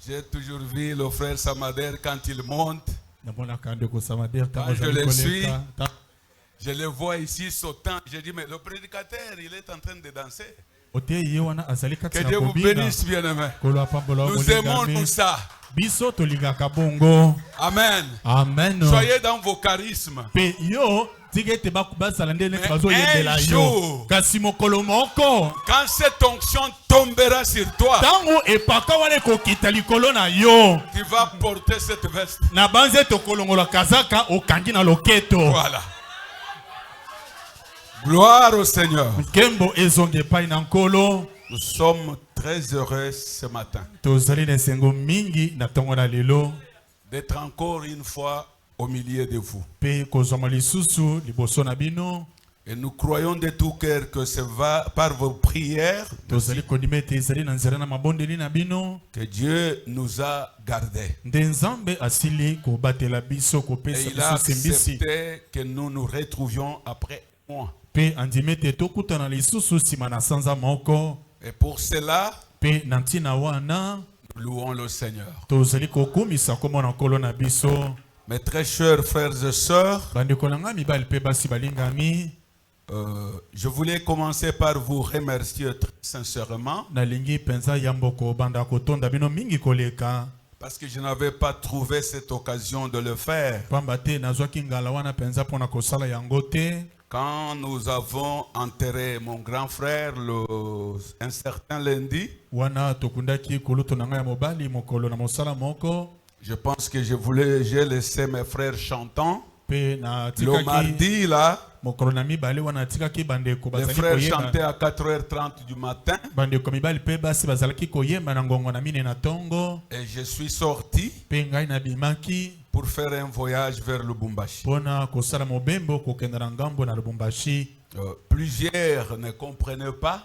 J'ai toujours vu le frère Samader quand il monte. Quand je le suis, je le vois ici sautant. Je dis, mais le prédicateur, il est en train de danser. Que Dieu vous bénisse, bien-aimés. Nous aimons tout ça. Amen. Amen. Soyez dans vos charismes. Mais un jour, quand cette onction tombera sur toi, tu vas porter cette veste. Voilà. Gloire au Seigneur. Nous sommes très heureux ce matin d'être encore une fois au milieu de vous. Et nous croyons de tout cœur que c'est par vos prières que Dieu nous a gardés. Et il a accepté que nous nous retrouvions après moi. Et pour cela, nous louons le Seigneur. Mes très chers frères et sœurs, je voulais commencer par vous remercier très sincèrement parce que je n'avais pas trouvé cette occasion de le faire. Quand nous avons enterré mon grand frère un certain lundi, je pense que j'ai laissé mes frères chantant. Le mardi là, les frères chantaient à 4h30 du matin. Et je suis sorti pour faire un voyage vers Lubumbashi. Plusieurs ne comprenaient pas.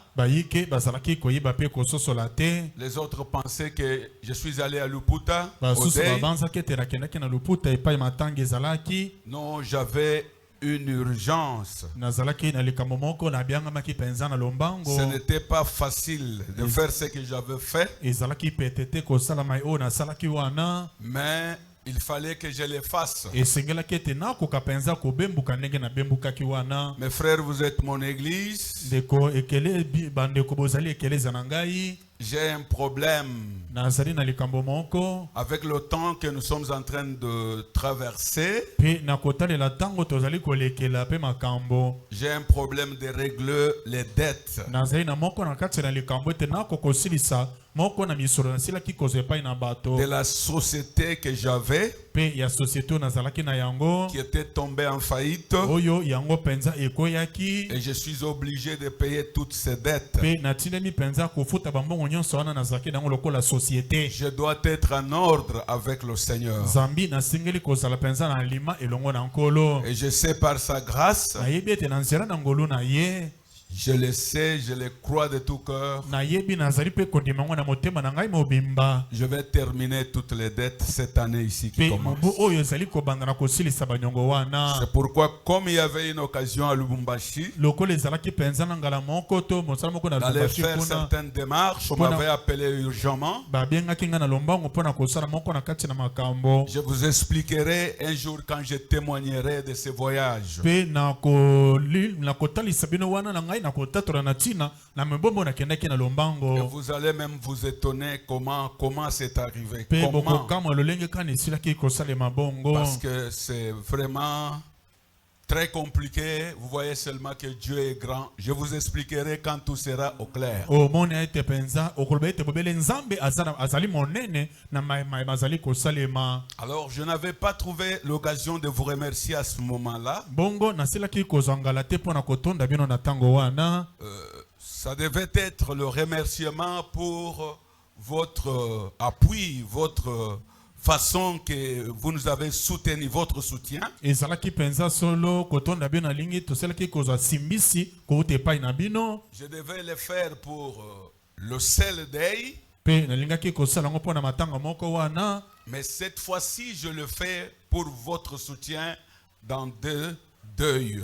Les autres pensaient que je suis allé à Luputa. Non, j'avais une urgence. Ce n'était pas facile de faire ce que j'avais fait. Mais il fallait que je les fasse. Mes frères, vous êtes mon église. J'ai un problème avec le temps que nous sommes en train de traverser. J'ai un problème de régler les dettes. De la société que j'avais, qui était tombée en faillite, et je suis obligé de payer toutes ces dettes. Je dois être en ordre avec le Seigneur. Et je sais par sa grâce, je le sais, je le crois de tout cœur. Je vais terminer toutes les dettes cette année ici qui commence. C'est pourquoi, comme il y avait une occasion à Lubumbashi, d'aller faire certaines démarches, on m'avait appelé urgemment. Je vous expliquerai un jour quand je témoignerai de ce voyage. Et vous allez même vous étonner comment c'est arrivé. Parce que c'est vraiment très compliqué. Vous voyez seulement que Dieu est grand. Je vous expliquerai quand tout sera au clair. Alors, je n'avais pas trouvé l'occasion de vous remercier à ce moment-là. Ça devait être le remerciement pour votre appui, votre façon que vous nous avez soutenu, votre soutien. Je devais le faire pour le Sel Day. Mais cette fois-ci, je le fais pour votre soutien dans deux deuils.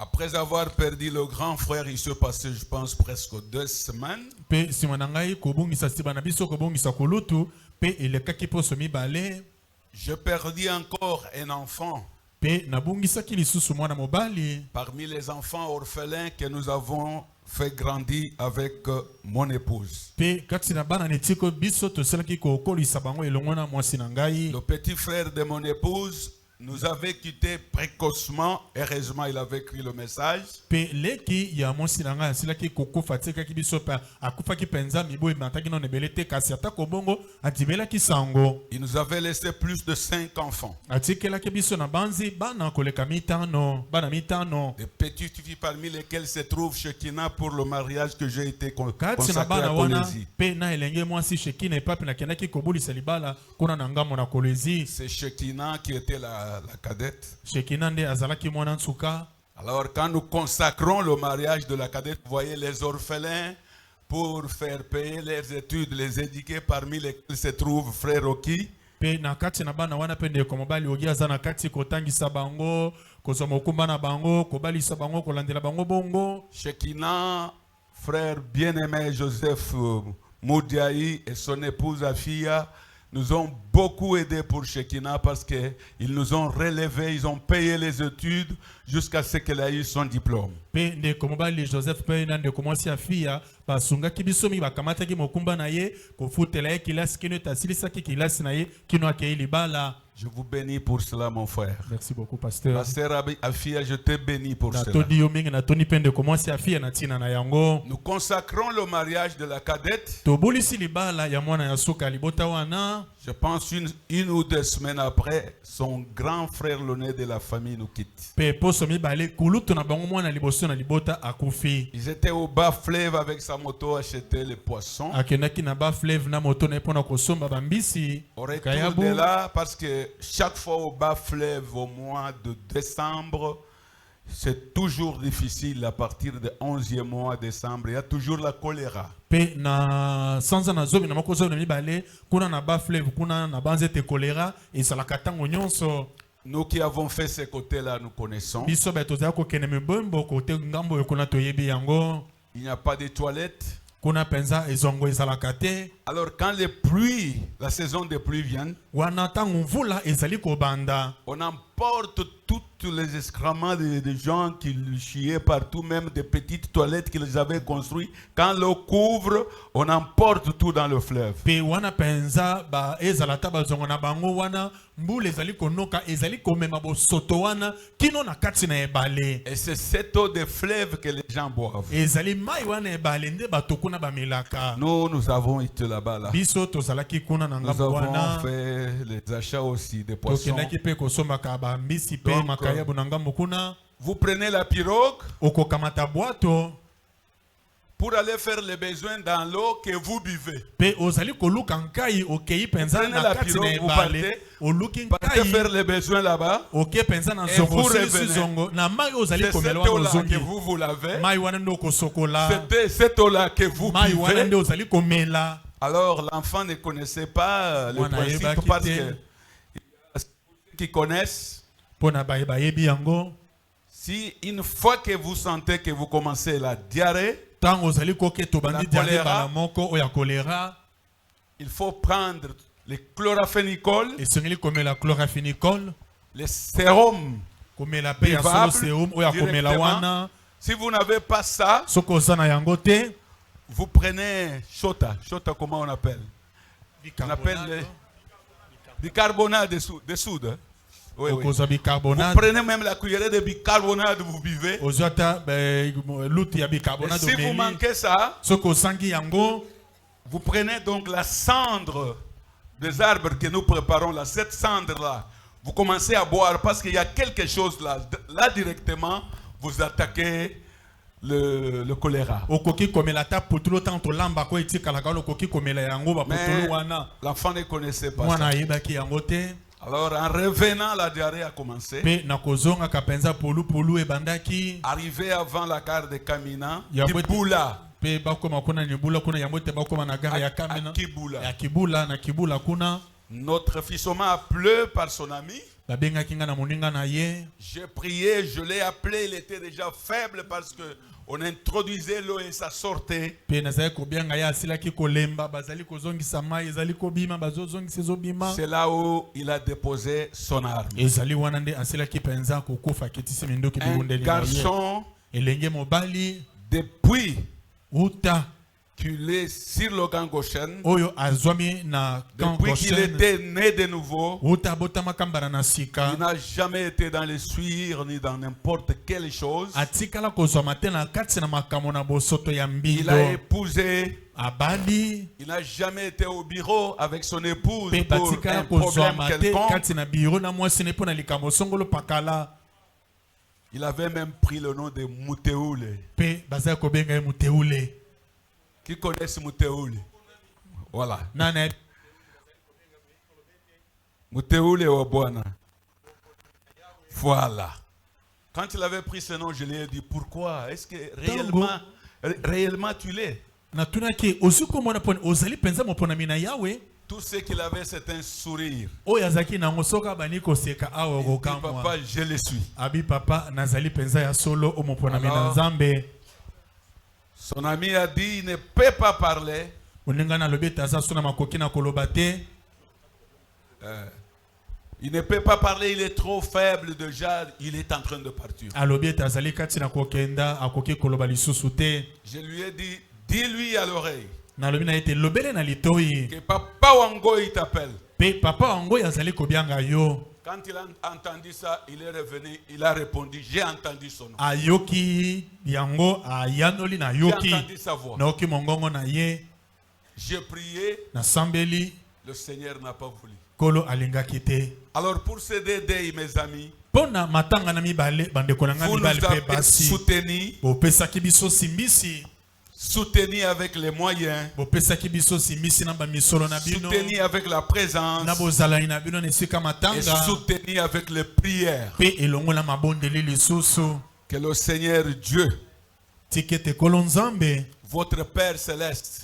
Après avoir perdu le grand frère, il se passait, je pense, presque 2 semaines. Je perdis encore un enfant. Parmi les enfants orphelins que nous avons fait grandir avec mon épouse. Le petit frère de mon épouse nous avait quittés précocement. Heureusement, il avait écrit le message. Il nous avait laissé plus de 5 enfants. Des petites filles parmi lesquelles se trouve Shekina pour le mariage que j'ai été consacré à Colosie. C'est Shekina qui était la cadette. Alors quand nous consacrons le mariage de la cadette, vous voyez les orphelins, pour faire payer leurs études, les éduquer, parmi lesquels se trouve frère Oki. Shekina, frère bien-aimé Joseph Moudiaï et son épouse Afia nous ont beaucoup aidés pour Shekina parce qu'ils nous ont relevés, ils ont payé les études jusqu'à ce qu'elle ait eu son diplôme. Je vous bénis pour cela, mon frère. Merci beaucoup, pasteur. Ma sœur Afia, je te bénis pour cela. Nous consacrons le mariage de la cadette. Je pense une ou 2 semaines après, son grand frère, l'aîné de la famille, nous quitte. Ils étaient au bas fleuve avec sa moto à acheter les poissons. On retourne de là parce que chaque fois au bas fleuve au mois de décembre, c'est toujours difficile à partir du 11e mois de décembre. Il y a toujours la choléra. Nous qui avons fait ces côtés-là, nous connaissons. Il n'y a pas de toilettes. Alors quand les pluies, la saison des pluies viennent, on emporte tous les excréments des gens qui chiaient partout, même des petites toilettes qu'ils avaient construites. Quand l'eau couvre, on emporte tout dans le fleuve. Et c'est cette eau de fleuve que les gens boivent. Nous avons été là-bas. Là. Nous avons fait les achats aussi des poissons. Donc, vous prenez la pirogue pour aller faire les besoins dans l'eau que vous buvez. Prenez la pirogue, vous partez faire les besoins là-bas et vous revenez. C'est cette eau-là que vous lavez. C'était cette eau-là que vous buvez. Alors l'enfant ne connaissait pas le principe parce que qui connaissent. Si une fois que vous sentez que vous commencez la diarrhée, il faut prendre les chloramphénicol, les sérums bivables directement. Si vous n'avez pas ça, vous prenez Shota. Shota, comment on appelle? On appelle le bicarbonate de soude. Oui, oui. Vous prenez même la cuillerée de bicarbonate, vous buvez. Et si vous manquez ça, vous prenez donc la cendre des arbres que nous préparons là, cette cendre-là. Vous commencez à boire parce qu'il y a quelque chose là. Là directement, vous attaquez le choléra. Mais l'enfant ne connaissait pas ça. Alors en revenant, la diarrhée a commencé. Arrivé avant la gare de Kamina, Kibula. Notre fils Oma a pleuré par son ami. J'ai prié, je l'ai appelé, il était déjà faible parce que on introduisait l'eau et ça sortait. C'est là où il a déposé son arme. Un garçon, depuis qu'il est sur le Gang Goshen, depuis qu'il était né de nouveau, il n'a jamais été dans les suirs ni dans n'importe quelle chose. Il a épousé. Il n'a jamais été au bureau avec son épouse pour un problème quelconque. Il avait même pris le nom de Muteoule. Qui connaissent Muteoule? Voilà. Muteoule Obwana. Voilà. Quand il avait pris ce nom, je lui ai dit pourquoi? Est-ce que réellement tu l'es? Tout ce qu'il avait, c'est un sourire. Il dit, papa, je le suis. Alors, son ami a dit, il ne peut pas parler. Il ne peut pas parler, il est trop faible déjà, il est en train de partir. Je lui ai dit, dis-lui à l'oreille que Papa Wango il t'appelle. Quand il a entendu ça, il est revenu, il a répondu, j'ai entendu son nom. J'ai entendu sa voix. J'ai prié, le Seigneur n'a pas voulu. Alors pour ces dédés, mes amis, vous nous avez soutenus avec les moyens, soutenus avec la présence, et soutenus avec les prières. Que le Seigneur Dieu, votre Père Céleste,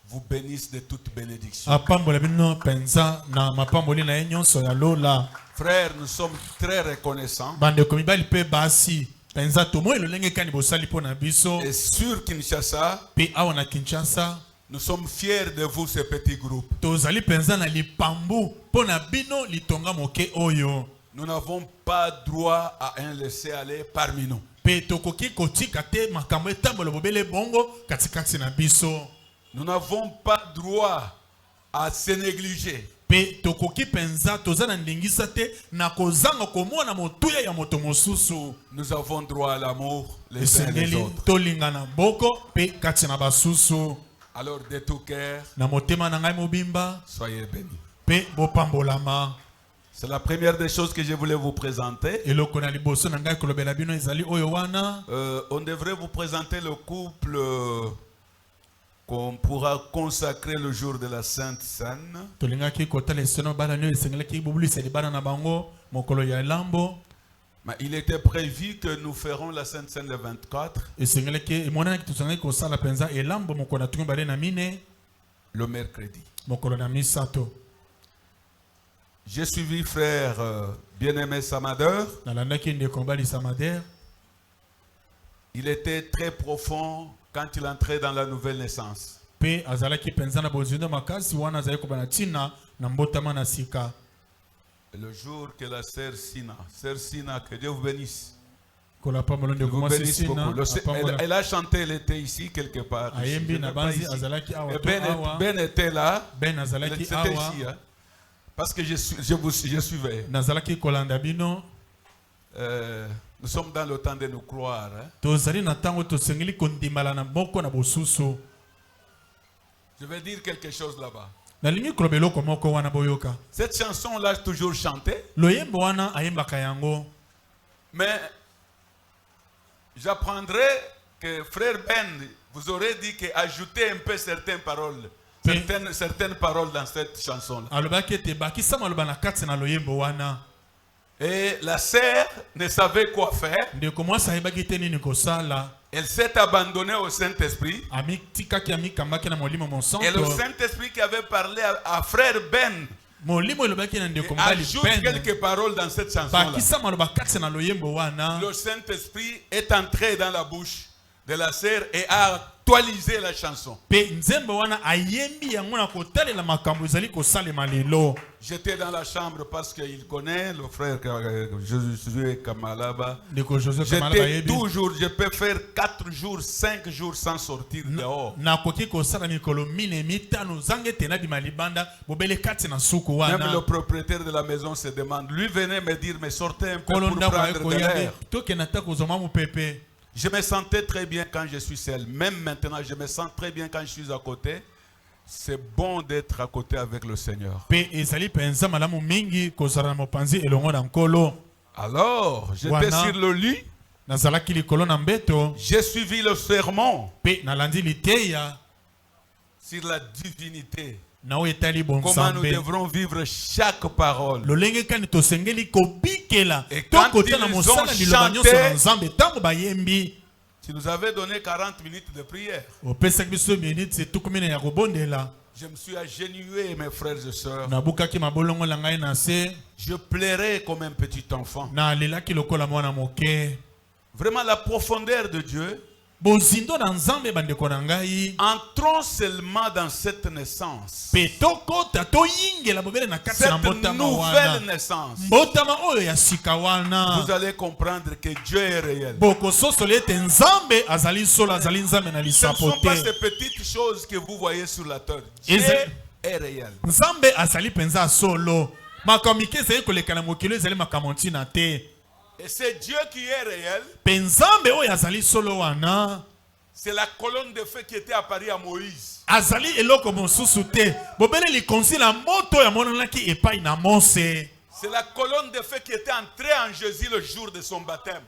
vous bénisse de toute bénédiction. Frères, nous sommes très reconnaissants. Et sur Kinshasa, nous sommes fiers de vous, ce petit groupe. Nous n'avons pas droit à un laisser-aller parmi nous. Nous n'avons pas droit à se négliger. Nous avons droit à l'amour les uns les autres. Alors de tout cœur, soyez bénis. C'est la première des choses que je voulais vous présenter. On devrait vous présenter le couple qu'on pourra consacrer le jour de la Sainte Seine. Mais il était prévu que nous ferons la Sainte Seine le 24. Le mercredi. J'ai suivi frère bien-aimé Samader. Il était très profond quand il entrait dans la nouvelle naissance. Le jour que la sœur Sina, que Dieu vous bénisse. Vous bénisse beaucoup. Elle a chanté, elle était ici quelque part. Ici, Ben était là. C'était ici. Hein? Parce que je suivais. Nous sommes dans le temps de nous croire. Hein? Je vais dire quelque chose là-bas. Cette chanson l'a toujours chantée. Mais j'apprendrai que frère Ben vous aurez dit qu'ajouter un peu certaines paroles. Certaines paroles dans cette chanson-là. Et la sœur ne savait quoi faire. Elle s'est abandonnée au Saint-Esprit. Et le Saint-Esprit qui avait parlé à frère Ben ajoute quelques paroles dans cette chanson-là. Le Saint-Esprit est entré dans la bouche de la sœur et a actualisé la chanson. J'étais dans la chambre parce qu'il connaît le frère Josué Kamalaba. J'étais toujours, je peux faire 4 jours, 5 jours sans sortir dehors. Même le propriétaire de la maison se demande, lui venait me dire, mais sortez un peu pour prendre de l'air. Je me sentais très bien quand je suis seul. Même maintenant, je me sens très bien quand je suis à côté. C'est bon d'être à côté avec le Seigneur. Alors, j'étais sur le lit. J'ai suivi le sermon sur la divinité. Comment nous devrons vivre chaque parole. Et quand ils nous ont chanté, tu nous avais donné 40 minutes de prière. Je me suis agenouillé, mes frères et sœurs. Je pleurais comme un petit enfant. Vraiment la profondeur de Dieu. Entrons seulement dans cette naissance. Cette nouvelle naissance. Vous allez comprendre que Dieu est réel. Ce ne sont pas ces petites choses que vous voyez sur la terre. Dieu est réel. Et c'est Dieu qui est réel. C'est la colonne de feu qui était apparue à Moïse. C'est la colonne de feu qui était entrée en Jésus le jour de son baptême.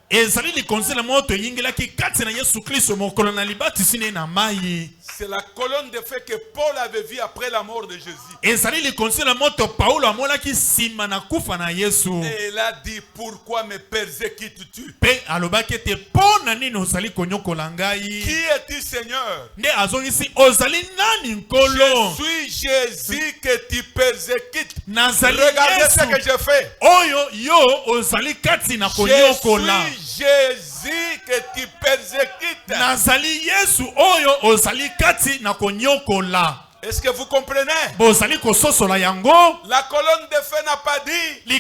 C'est la colonne de feu que Paul avait vue après la mort de Jésus. Et il a dit, pourquoi me persécutes-tu? Qui es-tu, Seigneur? Je suis Jésus que tu persécutes. Regardez ce que je fais. Je suis Jésus que tu persécutes. Est-ce que vous comprenez? La colonne de feu n'a pas dit, je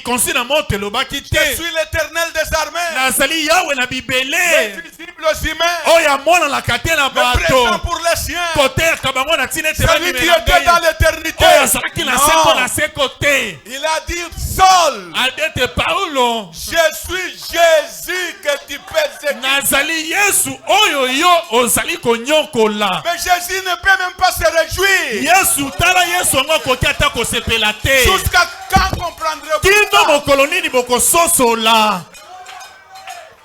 suis l'Éternel des armées, l'invisible aux humains, le présent pour les siens, celui qui était dans l'éternité. Il a dit seul, je suis Jésus que tu persécutes. Mais Jésus ne peut même pas se réjouir. Jusqu'à quand comprendrez-vous?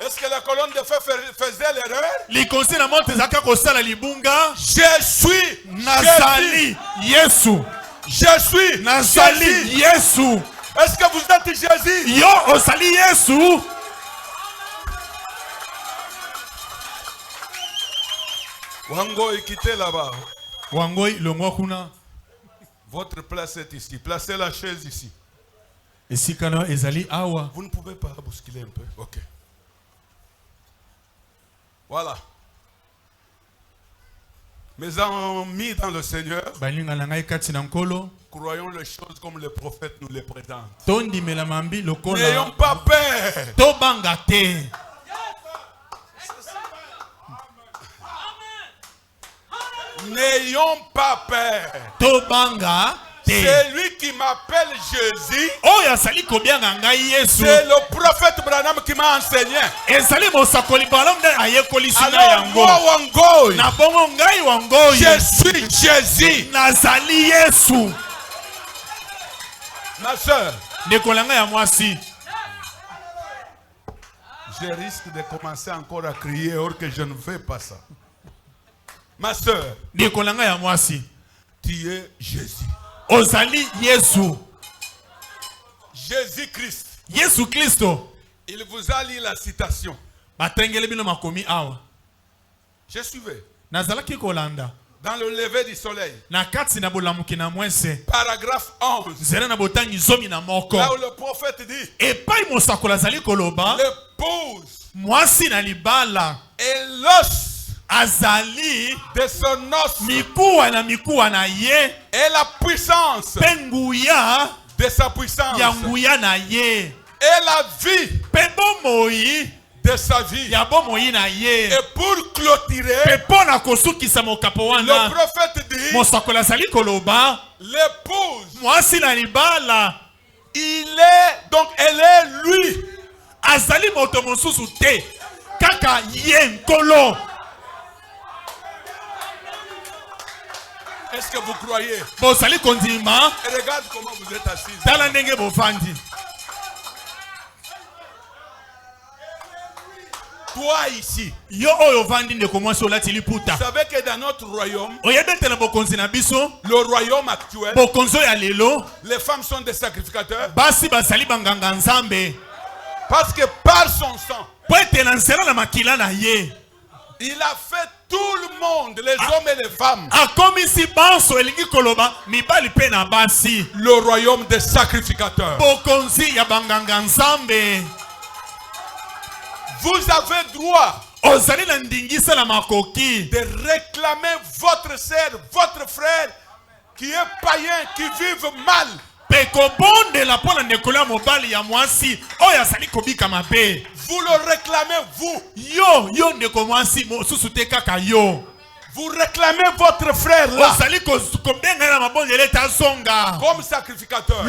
Est-ce que la colonne de feu faisait l'erreur? Je suis Jésus. Je suis Jésus. Est-ce que vous êtes Jésus? Wango, quittez là-bas. Votre place est ici. Placez la chaise ici. Vous ne pouvez pas bousculer un peu. Ok. Voilà. Mes amis dans le Seigneur, croyons les choses comme le prophète nous les présente. N'ayons pas peur. N'ayons pas peur. C'est lui qui m'appelle Jésus. C'est le prophète Branham qui m'a enseigné. Alors moi, Wangoy, je suis Jésus. Ma soeur, je risque de commencer encore à crier or que je ne fais pas ça. Ma soeur, tu es Jésus. Jésus-Christ. Il vous a lu la citation. Je suivais. Dans le lever du soleil. Paragraphe 11. Là où le prophète dit. L'épouse. Et l'os. Azali. De son os. Mikuwa na ye. Et la puissance. Penguya. De sa puissance. Yanguya na ye. Et la vie. Pebomoyi. De sa vie. Et pour clôturer, le prophète dit, l'épouse, elle est lui. Azali moto mosusu te kaka yenkolo. Est-ce que vous croyez? Bosali kondima. Regarde comment vous êtes assis. Tala ndenge bofandi. Toi ici. Yo oyo vandi ndeko mwasi olatili puta. Vous savez que dans notre royaume, oyebete na bokonzi na biso, le royaume actuel, bokonzo ya lelo, les femmes sont des sacrificateurs. Basi basali banganga nzambe. Parce que par son sang, poete na nsela na makila na ye, il a fait tout le monde, les hommes et les femmes. Akomisi banso elingi koloba mibali pe na basi. Le royaume des sacrificateurs. Bokonzi ya banganga nzambe. Vous avez droit de réclamer votre sœur, votre frère qui est païen, qui vivent mal. Vous le réclamez, vous. Vous réclamez votre frère là comme sacrificateur. Et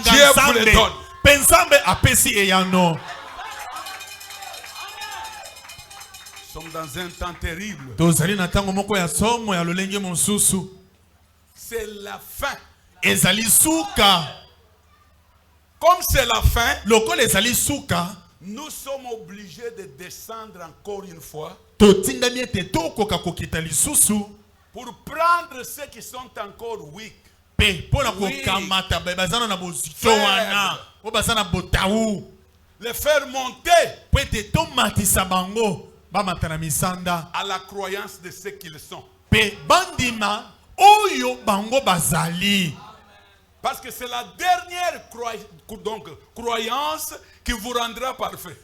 Dieu vous le donne. Nous sommes dans un temps terrible. C'est la fin. Comme c'est la fin, nous sommes obligés de descendre encore une fois pour prendre ceux qui sont encore weak. Les faire monter à la croyance de ce qu'ils sont. Parce que c'est la dernière croyance qui vous rendra parfait.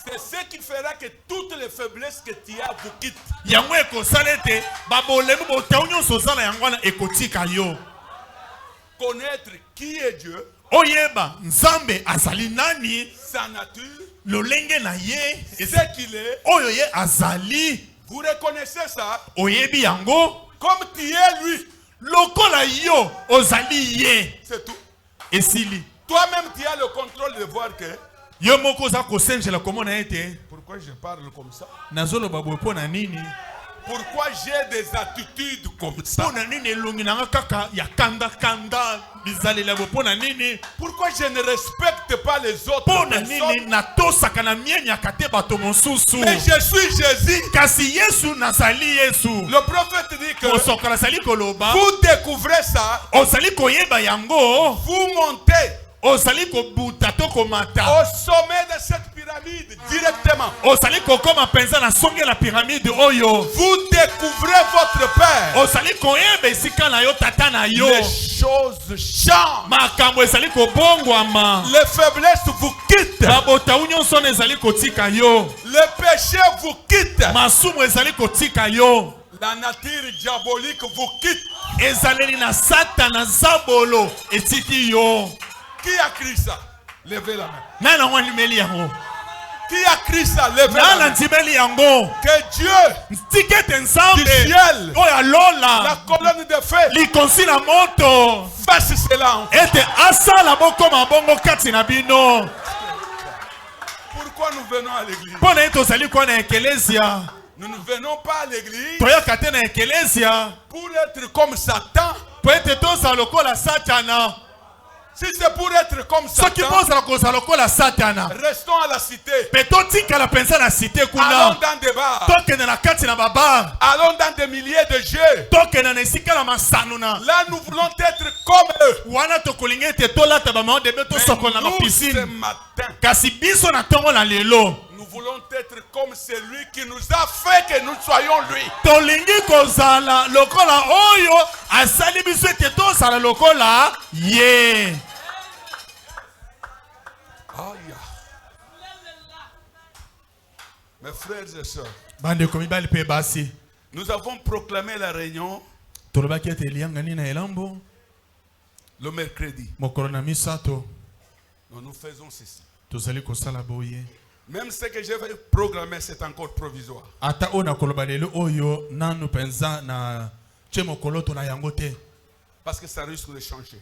C'est ce qui fera que toutes les faiblesses que tu as vous quittent. Connaître qui est Dieu, sa nature, ce qu'il est. Vous reconnaissez ça comme tu es lui. C'est tout. Toi-même tu as le contrôle de voir que pourquoi je parle comme ça? Pourquoi j'ai des attitudes comme ça? Pourquoi je ne respecte pas les autres personnes? Mais je suis Jésus. Le prophète dit que vous découvrez ça, vous montez au sommet de cette pyramide directement. Vous découvrez votre Père. Les choses changent. Les faiblesses vous quittent. Le péché vous quitte. La nature diabolique vous quitte. Qui a crié ça? Levez la main. Qui a crié ça? Levez la main. Que Dieu du ciel, la colonne de feu, fasse cela en fait. Pourquoi nous venons à l'église? Nous ne venons pas à l'église pour être comme Satan. Si c'est pour être comme Satan, restons à la cité. Allons dans des bars. Allons dans des milliers de jeux. Là, nous voulons être comme eux. Wana to kolinge te tola ta ba maman de beto soko na piscine. Ce matin, kasi biso na tongo na lelo. Nous voulons être comme celui qui nous a fait que nous soyons lui. Tolingi kozala lokola oyo asali biso te to sala lokola ye. Aïe. Mes frères et sœurs, bande komi bali pe basi. Nous avons proclamé la réunion le mercredi. Nous faisons ceci. Même ce que je vais programmer, c'est encore provisoire. Parce que ça risque de changer.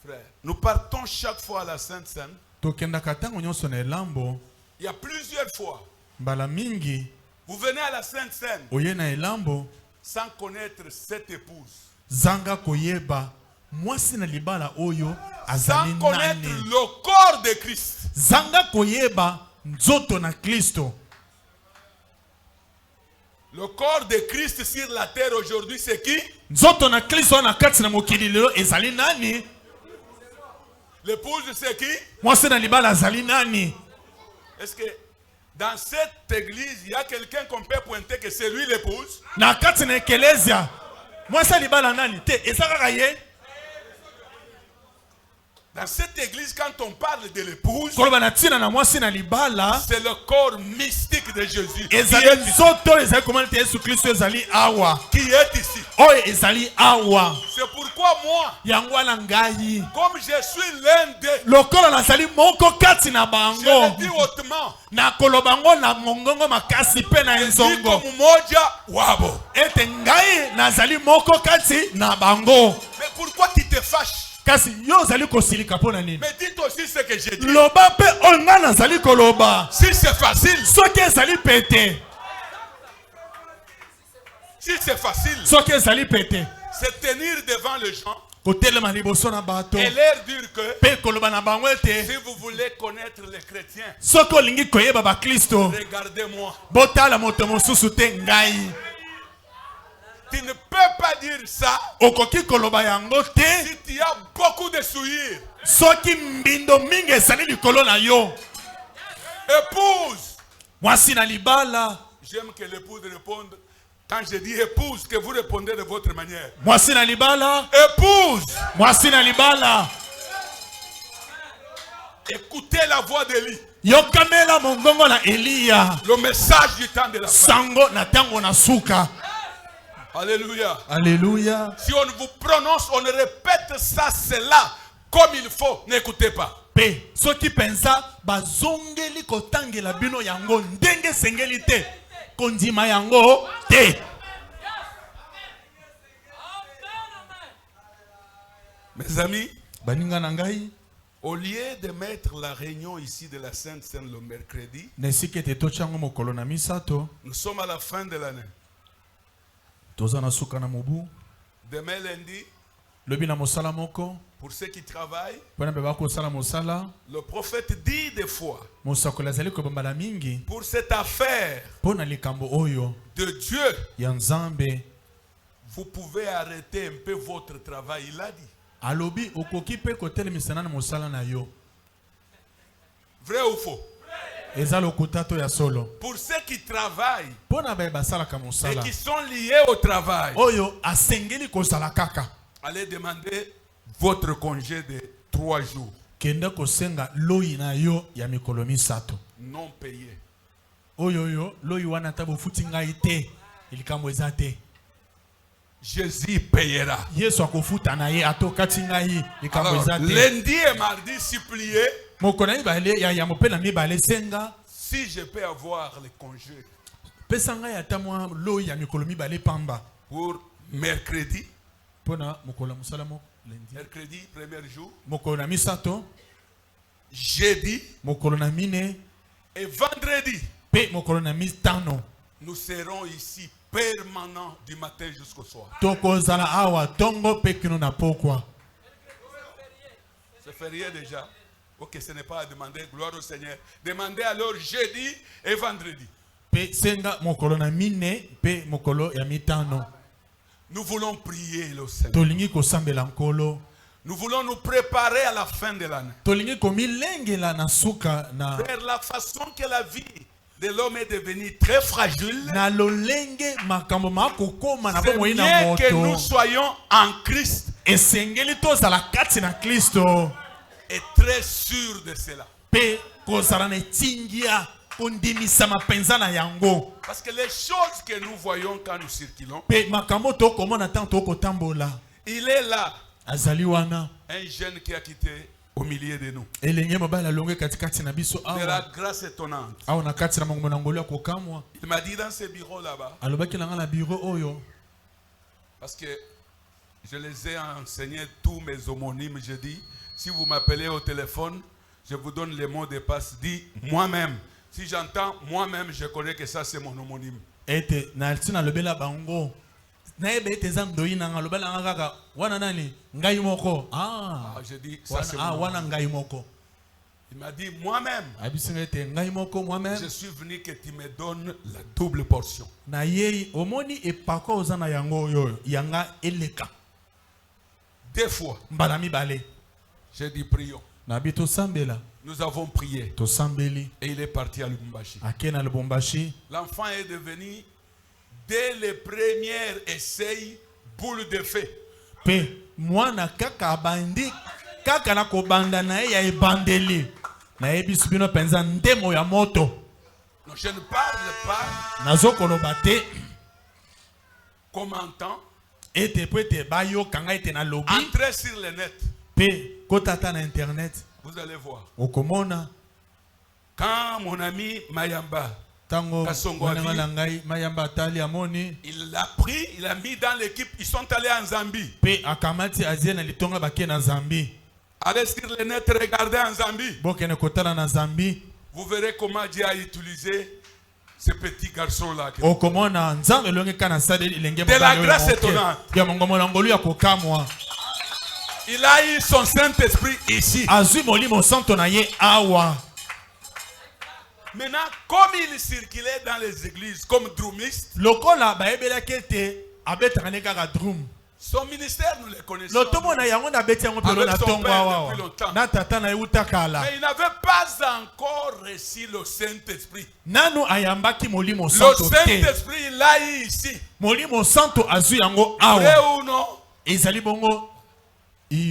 Frère, nous partons chaque fois à la Sainte Seine. Il y a plusieurs fois. Vous venez à la Sainte Seine sans connaître cette épouse. Sans connaître le corps de Christ. Le corps de Christ sur la terre aujourd'hui, c'est qui? L'épouse, c'est qui? Est-ce que dans cette église, il y a quelqu'un qu'on peut pointer que c'est lui l'épouse? Dans cette église, quand on parle de l'épouse, c'est le corps mystique de Jésus qui est ici. C'est pourquoi moi, comme je suis l'un d'eux, je le dis hautement, mais pourquoi tu te fâches? Mais dites aussi ce que j'ai dit. Si c'est facile, c'est tenir devant les gens et leur dire que si vous voulez connaître les chrétiens, regardez-moi. Tu ne peux pas dire ça si tu as beaucoup de souillures. Épouse. J'aime que l'épouse réponde. Quand je dis épouse, que vous répondez de votre manière. Épouse. Écoutez la voix d'Élie. Le message du temps de la fin. Alléluia. Alléluia. Si on vous prononce, on répète ça, cela, comme il faut. N'écoutez pas. Ceux qui pensent, bazongeli kotangela bino yango ndenge sengeli te. Kondima yango te. Mes amis, baninga nangai, au lieu de mettre la réunion ici de la Sainte Seine le mercredi, nous sommes à la fin de l'année. Demain lundi, pour ceux qui travaillent, le prophète dit des fois, pour cette affaire de Dieu, vous pouvez arrêter un peu votre travail. Il a dit. Vrai ou faux? Pour ceux qui travaillent et qui sont liés au travail, allez demander votre congé de 3 jours non payé. Jésus payera. Alors, lundi et mardi, suppliez. Si je peux avoir les congés pour mercredi, mercredi, premier jour, jeudi et vendredi, nous serons ici permanents du matin jusqu'au soir. C'est férié déjà. Ok, ce n'est pas à demander, gloire au Seigneur. Demandez alors jeudi et vendredi. Nous voulons prier le Seigneur. Nous voulons nous préparer à la fin de l'année. Vers la façon que la vie de l'homme est devenue très fragile. C'est bien que nous soyons en Christ. Et très sûrs de cela. Parce que les choses que nous voyons quand nous circulons, il est là. Un jeune qui a quitté au milieu de nous. De la grâce étonnante. Il m'a dit dans ce bureau là-bas. Parce que je les ai enseignés tous mes homonymes. Je dis, si vous m'appelez au téléphone, je vous donne les mots de passe. Dis moi-même. Si j'entends moi-même, je connais que ça c'est mon homonyme. Je dis ça c'est mon homonyme. Il m'a dit moi-même. Je suis venu que tu me donnes la double portion. Deux fois. J'ai dit prions. Nous avons prié. Et il est parti à Lubumbashi. L'enfant est devenu, dès les premiers essais, boule de feu. Je ne parle pas commentant. Entrez sur le net. Vous allez voir. Quand mon ami Mayamba il l'a pris, il l'a mis dans l'équipe, ils sont allés en Zambie. Allez sur le net, regardez en Zambie. Vous verrez comment Dieu a utilisé ce petit garçon-là. De la grâce étonnante. Il a eu son Saint-Esprit ici. Maintenant, comme il circulait dans les églises comme drumiste, son ministère, nous le connaissons. Avec son père depuis longtemps. Mais il n'avait pas encore reçu le Saint-Esprit. Le Saint-Esprit, il l'a eu ici. Vrai ou non?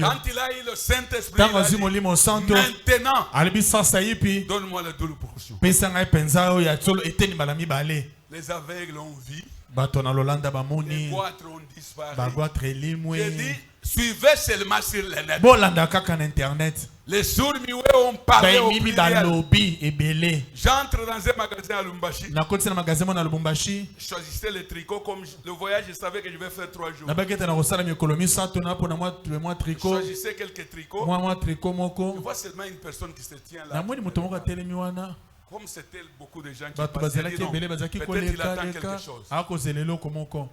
Quand il a eu le Saint-Esprit, maintenant, donne-moi la double portion. Les aveugles ont vu. Les boîtes ont disparu. J'ai dit, suivez seulement sur le net. Les sourds muets ont parlé au pluriel. J'entre dans un magasin à Lubumbashi. Je choisissais les tricots comme le voyage, je savais que je vais faire 3 jours. Je choisissais quelques tricots. Je vois seulement une personne qui se tient là. Comme c'était beaucoup de gens qui passaient, peut-être il attend quelque chose.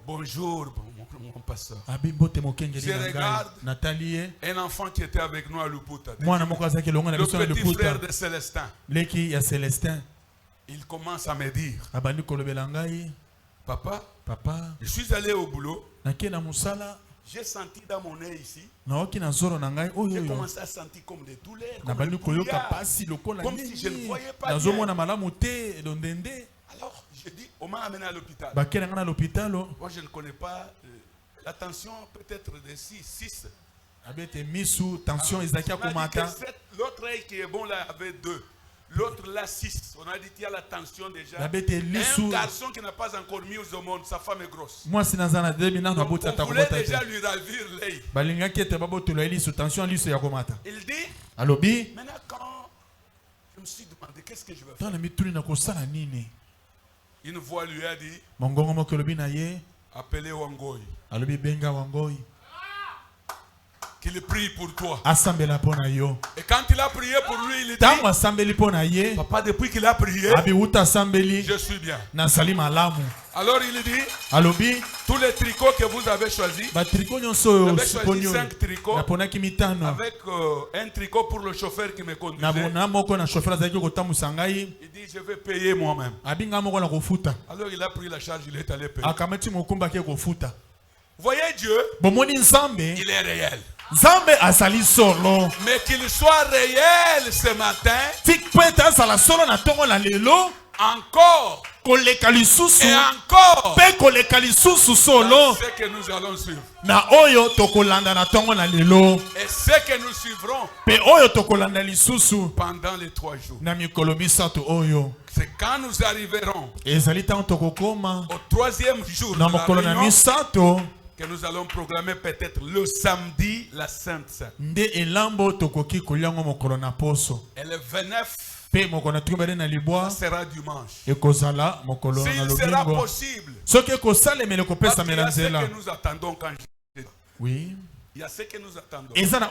Bonjour, mon pasteur. Je regarde un enfant qui était avec nous à Luputa. Le petit frère de Célestin. Il commence à me dire, Papa, je suis allé au boulot. J'ai senti dans mon nez ici. J'ai commencé à sentir comme des douleurs. Comme si je ne voyais pas bien. Alors, j'ai dit, on m'a amené à l'hôpital. Moi, je ne connais pas la tension, peut-être de 6. L'autre œil qui est bon là avait 2. L'autre là 6. On a dit qu'il y a la tension déjà. Un garçon qui n'a pas encore mis aux hormones, sa femme est grosse. Donc, on voulait déjà lui ravir l'œil. Il dit, maintenant quand je me suis demandé qu'est-ce que je vais faire. Une voix lui a dit, appelez Wangoi. qu'il prie pour toi. Et quand il a prié pour lui, il dit, papa, depuis qu'il a prié, je suis bien. Alors il dit, tous les tricots que vous avez choisis, vous avez choisi 5 tricots avec un tricot pour le chauffeur qui me conduisait. Il dit, je vais payer moi-même. Alors il a pris la charge, il est allé payer. Voyez Dieu, il est réel. Mais qu'il soit réel ce matin, encore et encore, c'est ce que nous allons suivre. Et ce que nous suivrons pendant les 3 jours. C'est quand nous arriverons au 3e jour de la réunion que nous allons programmer peut-être le samedi, la Sainte Seine. Et le 29, ça sera dimanche. S'il sera possible, parce qu'il y a ce que nous attendons quand je... Oui. Il y a ce que nous attendons. S'il sera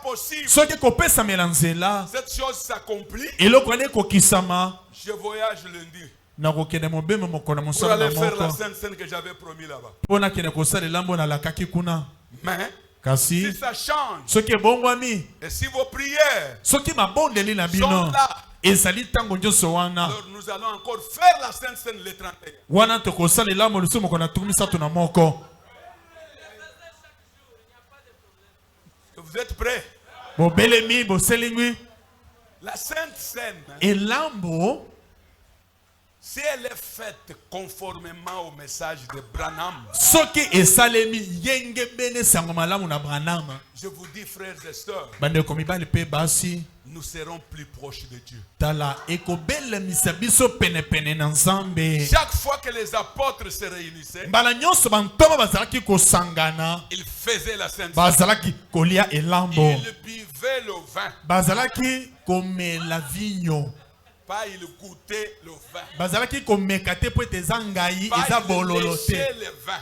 possible, cette chose s'accomplit, je voyage lundi pour aller faire la Sainte Seine que j'avais promis là-bas. Mais si ça change, et si vos prières sont là, alors nous allons encore faire la Sainte Seine le 31. Vous êtes prêts? La Sainte Seine, si elle est faite conformément au message de Branham, je vous dis, frères et sœurs, nous serons plus proches de Dieu. Chaque fois que les apôtres se réunissaient, ils faisaient la Sainte Seine. Ils buvaient le vin. Pas il goûtait le vin. Pas il léchait le vin.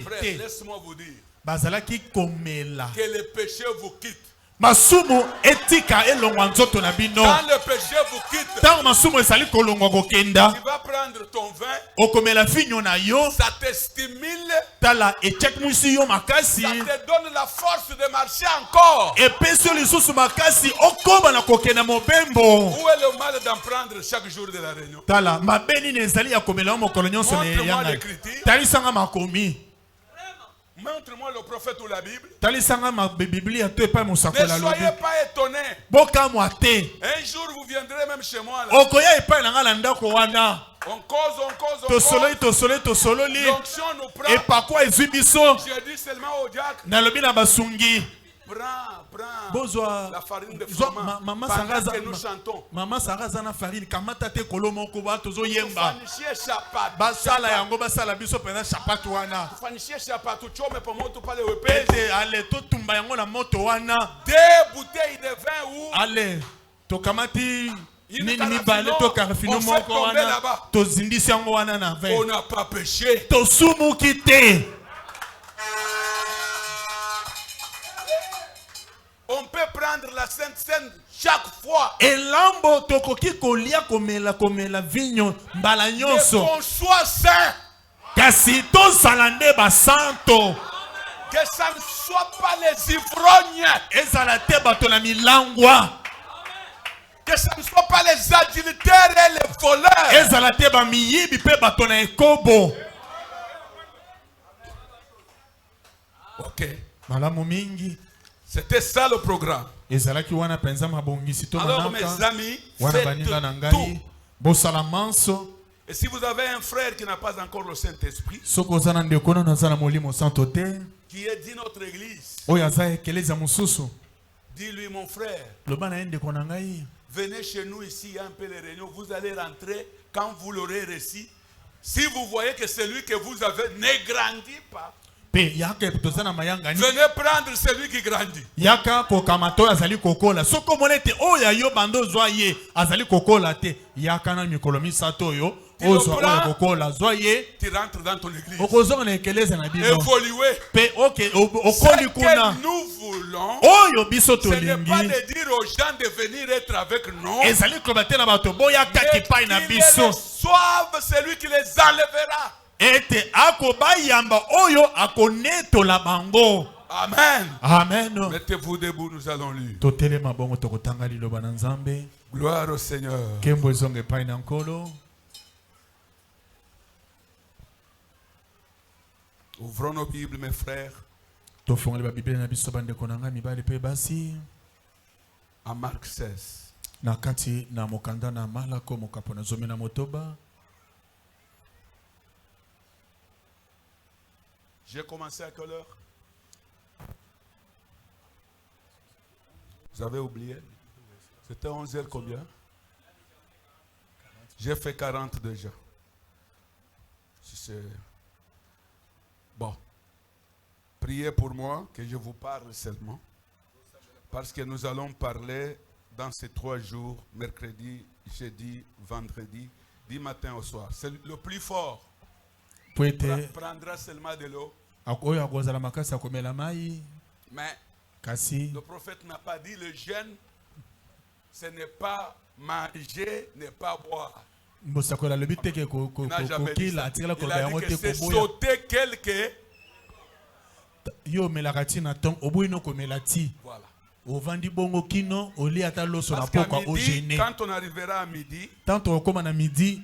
Frère, laisse-moi vous dire que le péché vous quitte. Quand le péché vous quitte, tu vas prendre ton vin, ça te stimule, ça te donne la force de marcher encore. Où est le mal d'en prendre chaque jour de la réunion? Montre-moi l'écriture. Montre-moi le prophète ou la Bible. Ne soyez pas étonnés. Un jour vous viendrez même chez moi là. On cause. L'onction nous prend. Je dis seulement au diacre. Prends la farine de froment. Pendant que nous chantons. Deux bouteilles de vin ou allez, tokamati nini mibale to karafino moko wana tozindisi yango wana na vin. On n'a pas péché. Tosumuki te. On peut prendre la Sainte Seine chaque fois. Elambo tokoki kolia komela vinyo mbala nyonso. Que qu'on soit saint. Kasi to salande basanto. Que ça ne soit pas les ivrognes. Ezalate bato na milangwa. Que ce ne soit pas les adultères et les voleurs. Ezalate ba miyibi pe bato na ekobo. Ok. Malamu mingi. C'était ça le programme. Alors mes amis, faites tout. Et si vous avez un frère qui n'a pas encore le Saint-Esprit, qui est dit notre église, dis-lui mon frère, venez chez nous ici, un peu les réunions, vous allez rentrer quand vous l'aurez reçu. Si vous voyez que celui que vous avez ne grandit pas, Venez prendre celui qui grandit. Yaka kokamato azali kokola. Soko monete oya yo bando zoye azali kokola te. Yaka na mikolomi sato yo. Ozo oya kokola zoye. Tu rentres dans ton église. Okozo na ekeleza na biso. Évoluer. Pe ok okoli kuna. Nous voulons. Oyo biso Ce n'est tolingi. pas de dire aux gens de venir être avec nous. Ezali kobate na bato boya kaki pai na biso. Soive celui qui les enlèvera. Ete akobayamba oyo akonetola bango. Amen. Amen. Mettez-vous debout, nous allons lire. Totelema bongo tokotanga liloba na Nzambe. Gloire au Seigneur. Kembo zonge pai na nkolo. Ouvrons nos Bibles, mes frères. Tofongole ba Bible na biso bandeko na nga mibale pe basi. À Marc 16. Na kati na mokanda na Malako mokapo na zomi na motoba. J'ai commencé à quelle heure? Vous avez oublié? C'était 11h combien? J'ai fait 40 déjà. Bon. Priez pour moi que je vous parle seulement. Parce que nous allons parler dans ces 3 jours, mercredi, jeudi, vendredi, du matin au soir. C'est le plus fort. Prendra seulement de l'eau. Mais le prophète n'a pas dit le jeûne, ce n'est pas manger, n'est pas boire. Il n'a jamais dit ça. Il a dit que c'est sauter quelque. Voilà. Parce qu'à midi, quand on arrivera à midi, on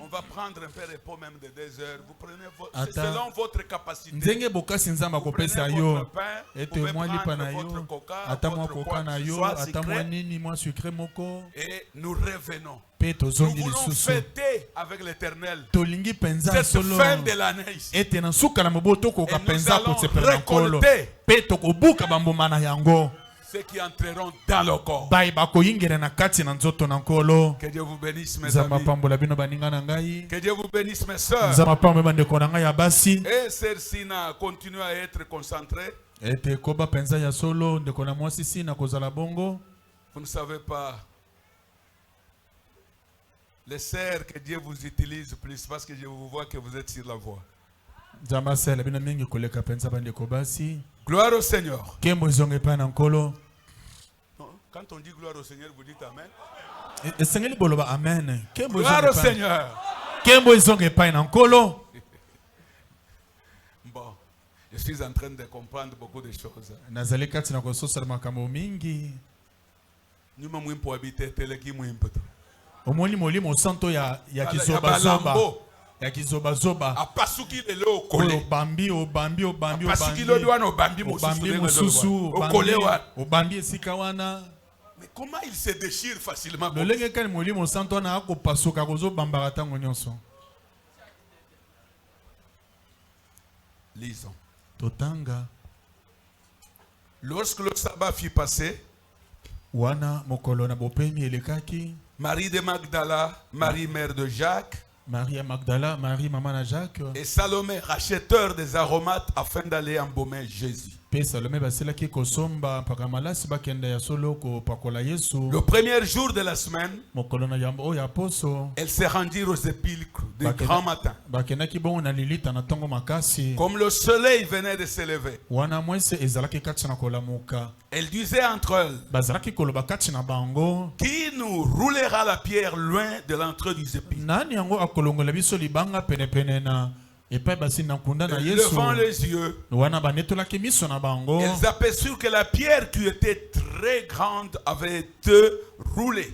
va prendre un peu de repos même de 2 heures. Vous prenez selon votre capacité. Vous prenez votre pain, vous pouvez prendre votre coca, votre quoi sucré, et nous revenons. Nous voulons fêter avec l'Éternel cette fin de l'année ici. Et nous allons récolter ceux qui entreront dans le corps. Que Dieu vous bénisse, mes amis. Que Dieu vous bénisse, mes soeurs. Et Cersina continue à être concentrée. Vous ne savez pas les sœurs que Dieu vous utilise plus parce que je vous vois que vous êtes sur la voie. Gloire au Seigneur. Quand on dit gloire au Seigneur, vous dites Amen. Amen. Gloire au Seigneur. Bon, je suis en train de comprendre beaucoup de choses. Nous habiter Kizoba apasuki lelo okole obambi obambi esika wana. Mais comment il se déchire facilement? Lisons. Totanga. Lorsque le sabbat fut passé, Marie de Magdala, Marie mère de Jacques, Marie Magdala, Marie maman de Jacques, et Salomé, racheteur des aromates, afin d'aller embaumer Jésus. Le premier jour de la semaine, elles se rendirent aux sépulcres du grand matin. Comme le soleil venait de s'élever, elles disaient entre elles, qui nous roulera la pierre loin de l'entrée du sépulcre? Levant les yeux, elles aperçurent que la pierre qui était très grande avait été roulée.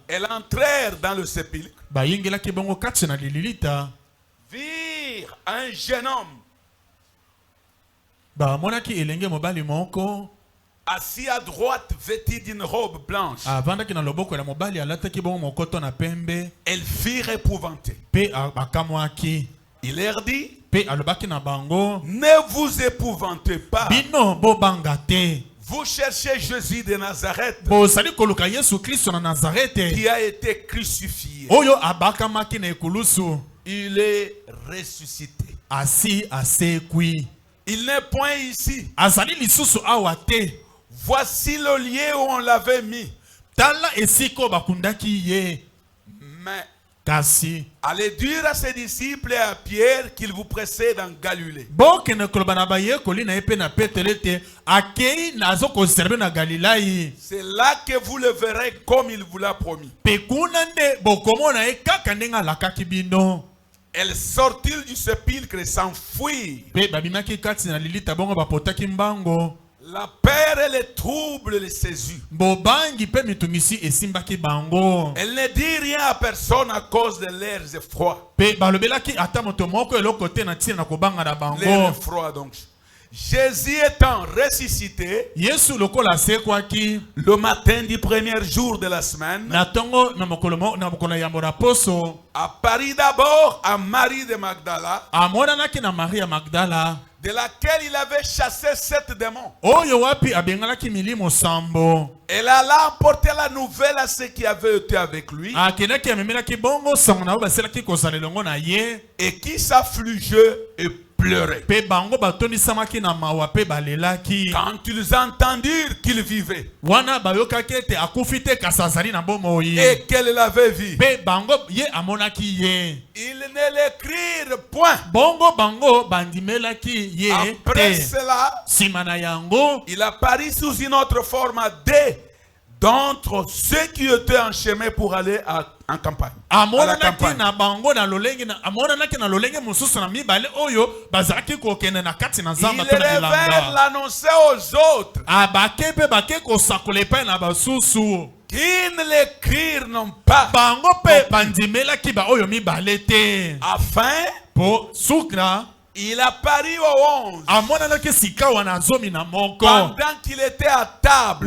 Elles entrèrent dans le sépulcre, virent un jeune homme assis à droite, vêtu d'une robe blanche. Elles firent épouvanter. Il leur dit, ne vous épouvantez pas. Vous cherchez Jésus de Nazareth, qui a été crucifié. Il est ressuscité. Asi asekwi. Il n'est point ici. Azali lisusu awate. Voici le lieu où on l'avait mis. Tala esiko bakundaki ye. Mais kasi allez dire à ses disciples et à Pierre qu'il vous précède en Galilée. C'est là que vous le verrez comme il vous l'a promis. Elles sortirent du sépulcre et s'enfuirent. La peur et les troubles les saisirent. Elle ne dit rien à personne à cause de leurs effrois. Leurs effrois donc. Jésus étant ressuscité le matin du premier jour de la semaine, apparut d'abord à Marie de Magdala, de laquelle il avait chassé 7 démons. Elle alla apporter la nouvelle à ceux qui avaient été avec lui et qui s'affligeaient et pleuraient. Quand ils entendirent qu'il vivait et qu'elle l'avait vu, ils ne l'écrirent point. Après cela, il apparut sous une autre forme à deux d'entre ceux qui étaient en chemin pour aller en campagne. Il revint l'annoncer aux autres qui ne l'écrirent non pas, afin il apparut aux 11 pendant qu'il était à table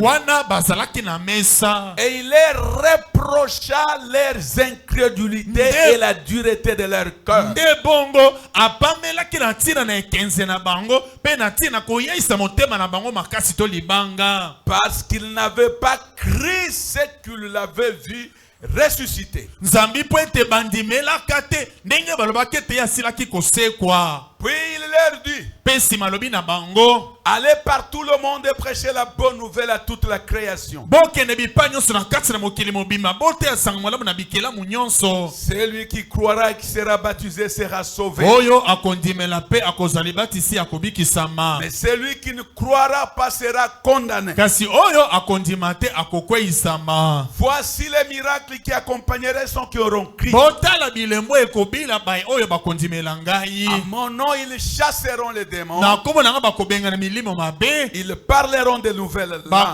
et il leur reprocha leurs incrédulités et la dureté de leur cœur. Parce qu'ils n'avaient pas cru ce qu'ils l'avaient vu ressuscité. Puis il leur dit, allez par tout le monde et prêchez la bonne nouvelle à toute la création. Celui qui croira et qui sera baptisé sera sauvé. Mais celui qui ne croira pas sera condamné. Voici les miracles qui accompagneraient ceux qui auront crié. À mon nom, ils chasseront les démons. Ils parleront de nouvelles langues.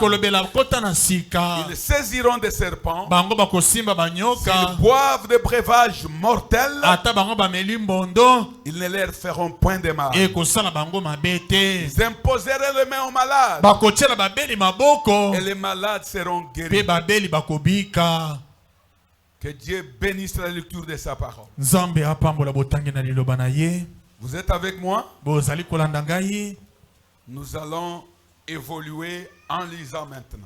Ils saisiront des serpents. S'ils boivent des breuvages mortels, ils ne leur feront point de mal. Ils imposeront les mains aux malades et les malades seront guéris. Que Dieu bénisse la lecture de sa parole. Vous êtes avec moi? Nous allons évoluer en lisant maintenant.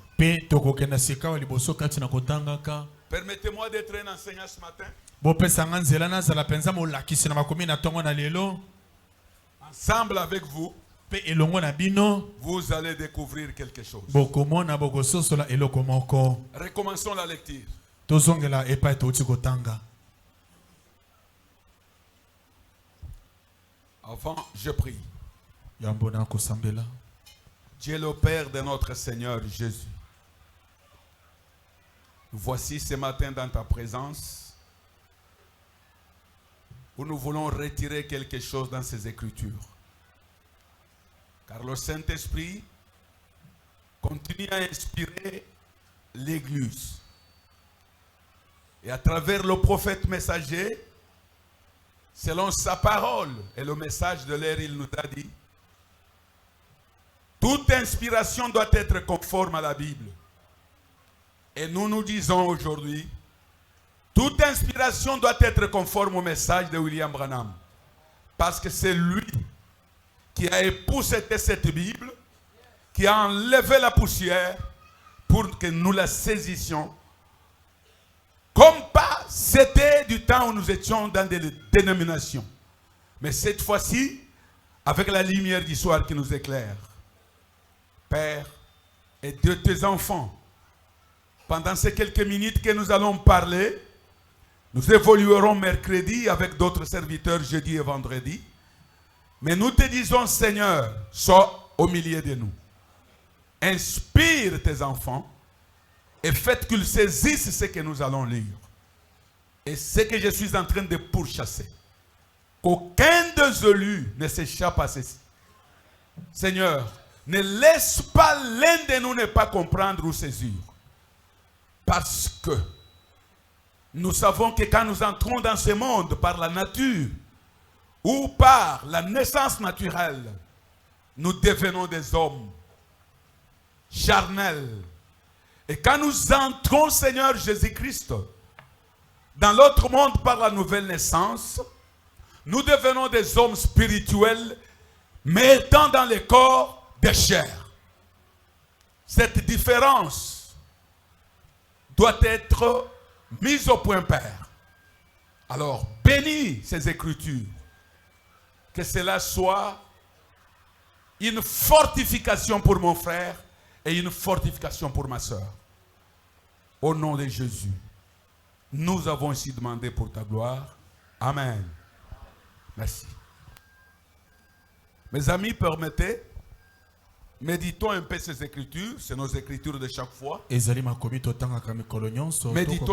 Permettez-moi d'être un enseignant ce matin. Ensemble avec vous, vous allez découvrir quelque chose. Recommençons la lecture. Avant, je prie. Dieu le Père de notre Seigneur Jésus, nous voici ce matin dans ta présence où nous voulons retirer quelque chose dans ces Écritures. Car le Saint-Esprit continue à inspirer l'Église. Et à travers le prophète messager, selon sa parole et le message de l'air, il nous a dit: toute inspiration doit être conforme à la Bible. Et nous nous disons aujourd'hui, toute inspiration doit être conforme au message de William Branham. Parce que c'est lui qui a épousseté cette Bible, qui a enlevé la poussière pour que nous la saisissions comme pas C'était du temps où nous étions dans des dénominations. Mais cette fois-ci, avec la lumière du soir qui nous éclaire, Père, et de tes enfants, pendant ces quelques minutes que nous allons parler, nous évoluerons mercredi avec d'autres serviteurs jeudi et vendredi. Mais nous te disons, Seigneur, sois au milieu de nous. Inspire tes enfants et faites qu'ils saisissent ce que nous allons lire. Et ce que je suis en train de pourchasser. Qu'aucun des élus ne s'échappe à ceci. Seigneur, ne laisse pas l'un de nous ne pas comprendre ou saisir. Parce que nous savons que quand nous entrons dans ce monde par la nature ou par la naissance naturelle, nous devenons des hommes charnels. Et quand nous entrons, Seigneur Jésus-Christ, dans l'autre monde par la nouvelle naissance, nous devenons des hommes spirituels, mais étant dans le corps de chair. Cette différence doit être mise au point, Père. Alors, bénis ces Écritures. Que cela soit une fortification pour mon frère et une fortification pour ma soeur. Au nom de Jésus, nous avons ici demandé pour ta gloire. Amen. Merci. Mes amis, permettez, méditons un peu ces Écritures, c'est nos Écritures de chaque fois. Méditons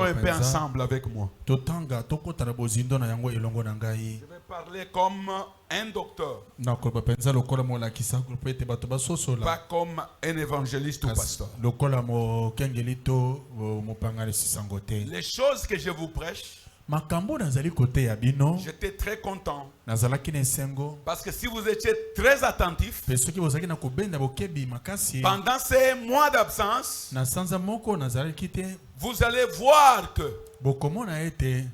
un peu ensemble avec moi. Je vais parler comme un docteur, pas comme un évangéliste ou pasteur. Les choses que je vous prêche, j'étais très content. Parce que si vous étiez très attentifs, pendant ces mois d'absence, vous allez voir que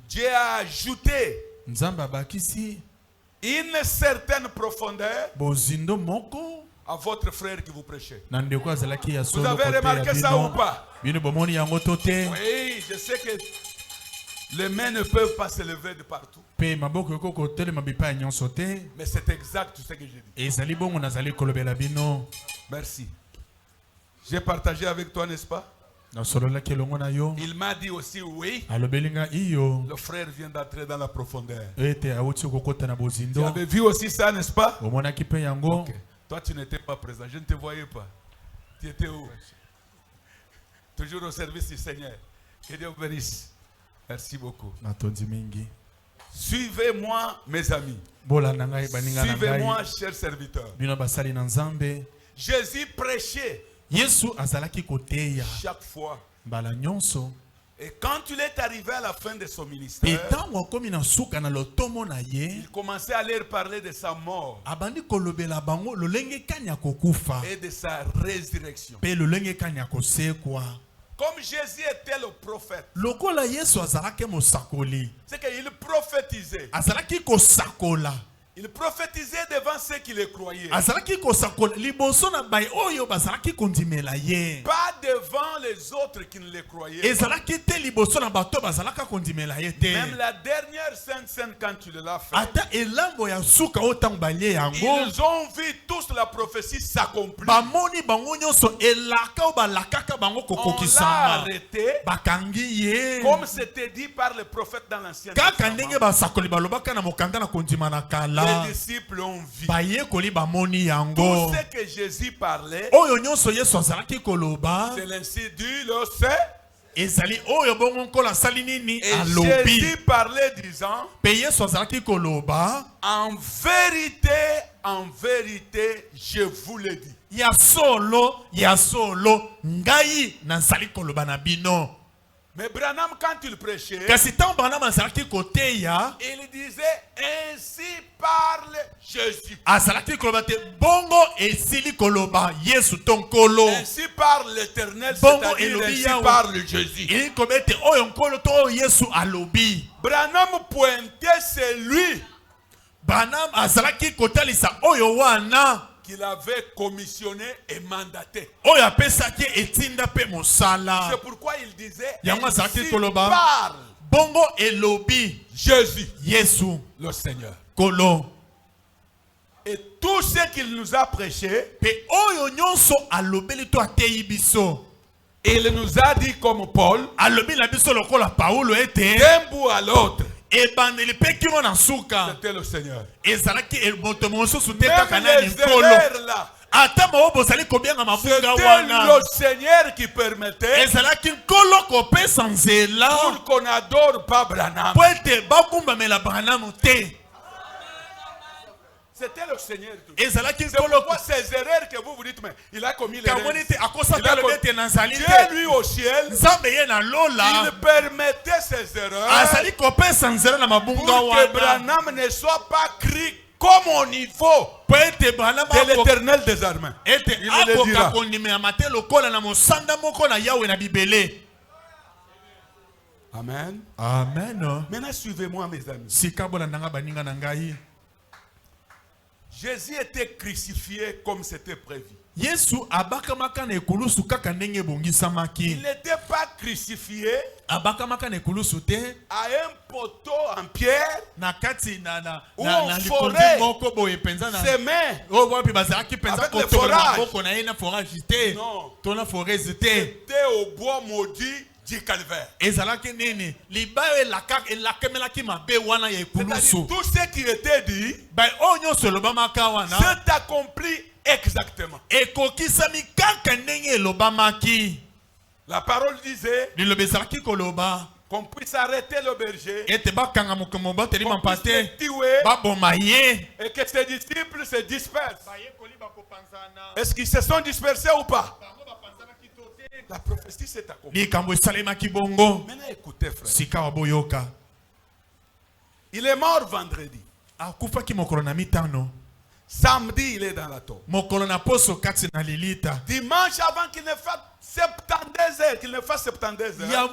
Dieu a ajouté une certaine profondeur à votre frère qui vous prêchait. Vous avez remarqué ça ou pas? Oui, je sais que les mains ne peuvent pas se lever de partout. Mais c'est exact ce que j'ai dit. Merci. J'ai partagé avec toi, n'est-ce pas? Il m'a dit aussi oui. Le frère vient d'entrer dans la profondeur. Tu avais vu aussi ça, n'est-ce pas? Okay. Toi, tu n'étais pas présent. Je ne te voyais pas. Tu étais où? Toujours au service du Seigneur. Que Dieu vous bénisse. Merci beaucoup. Suivez-moi, mes amis. Suivez-moi, chers serviteurs. Jésus prêchait chaque fois. Et quand il est arrivé à la fin de son ministère, il commençait à leur parler de sa mort et de sa résurrection. Comme Jésus était le prophète, c'est qu'il prophétisait. Il prophétisait devant ceux qui le croyaient. Pas devant les autres qui ne le croyaient pas. Même la dernière Sainte Seine, quand tu l'as fait, ils ont vu tous la prophétie s'accomplir. On l'a arrêté comme c'était dit par le prophète dans l'Ancien Testament. Les disciples ont vu. Tout ce que Jésus parlait, c'est l'ainsi dit, le sait. Et Jésus parlait disant, en vérité, je vous le dis. Mais Branham, quand il prêchait, il disait, ainsi parle Jésus. Ainsi parle l'Éternel, c'est-à-dire ainsi parle Jésus. Branham pointait celui qu'il avait commissionné et mandaté. C'est pourquoi il disait, ainsi parle Bongo elobi. Jésus. Yesu. Le Seigneur. Kolo. Et tout ce qu'il nous a prêché, il nous a dit comme Paul, d'un bout à l'autre, c'était le Seigneur. Même les erreurs là, c'était le Seigneur qui permettait pour qu'on n'adore pas Branham. C'était le Seigneur. C'est pourquoi ces erreurs que vous dites, mais il a commis les erreurs. Dieu lui au ciel, il permettait ces erreurs pour que Branham ne soit pas cru comme au niveau de l'Éternel des armées. Il le dira. Amen. Amen. Maintenant suivez-moi mes amis. Jésus était crucifié comme c'était prévu. Il n'était pas crucifié à un poteau en pierre ou on forait ses mains avec le forage. Non, c'était au bois maudit du calvaire. C'est-à-dire, tout ce qui était dit s'est accompli exactement. La parole disait qu'on puisse arrêter le berger, qu'on puisse le tuer, et que ses disciples se dispersent. Est-ce qu'ils se sont dispersés ou pas? La prophétie s'est accomplie. Maintenant écoutez frère. Il est mort vendredi. Samedi il est dans la tombe. Dimanche avant qu'il ne fasse 72 heures,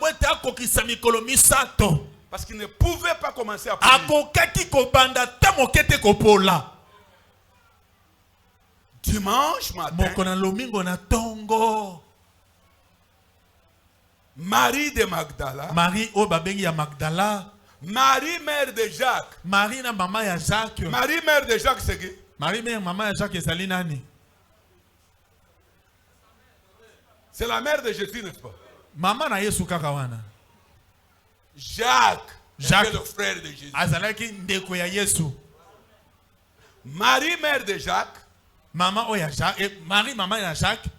parce qu'il ne pouvait pas commencer à prier. Dimanche matin, Marie de Magdala, Marie mère de Jacques, Marie mère de Jacques c'est qui? C'est la mère de Jésus, n'est-ce pas? Jacques, le frère de Jésus. Marie mère de Jacques,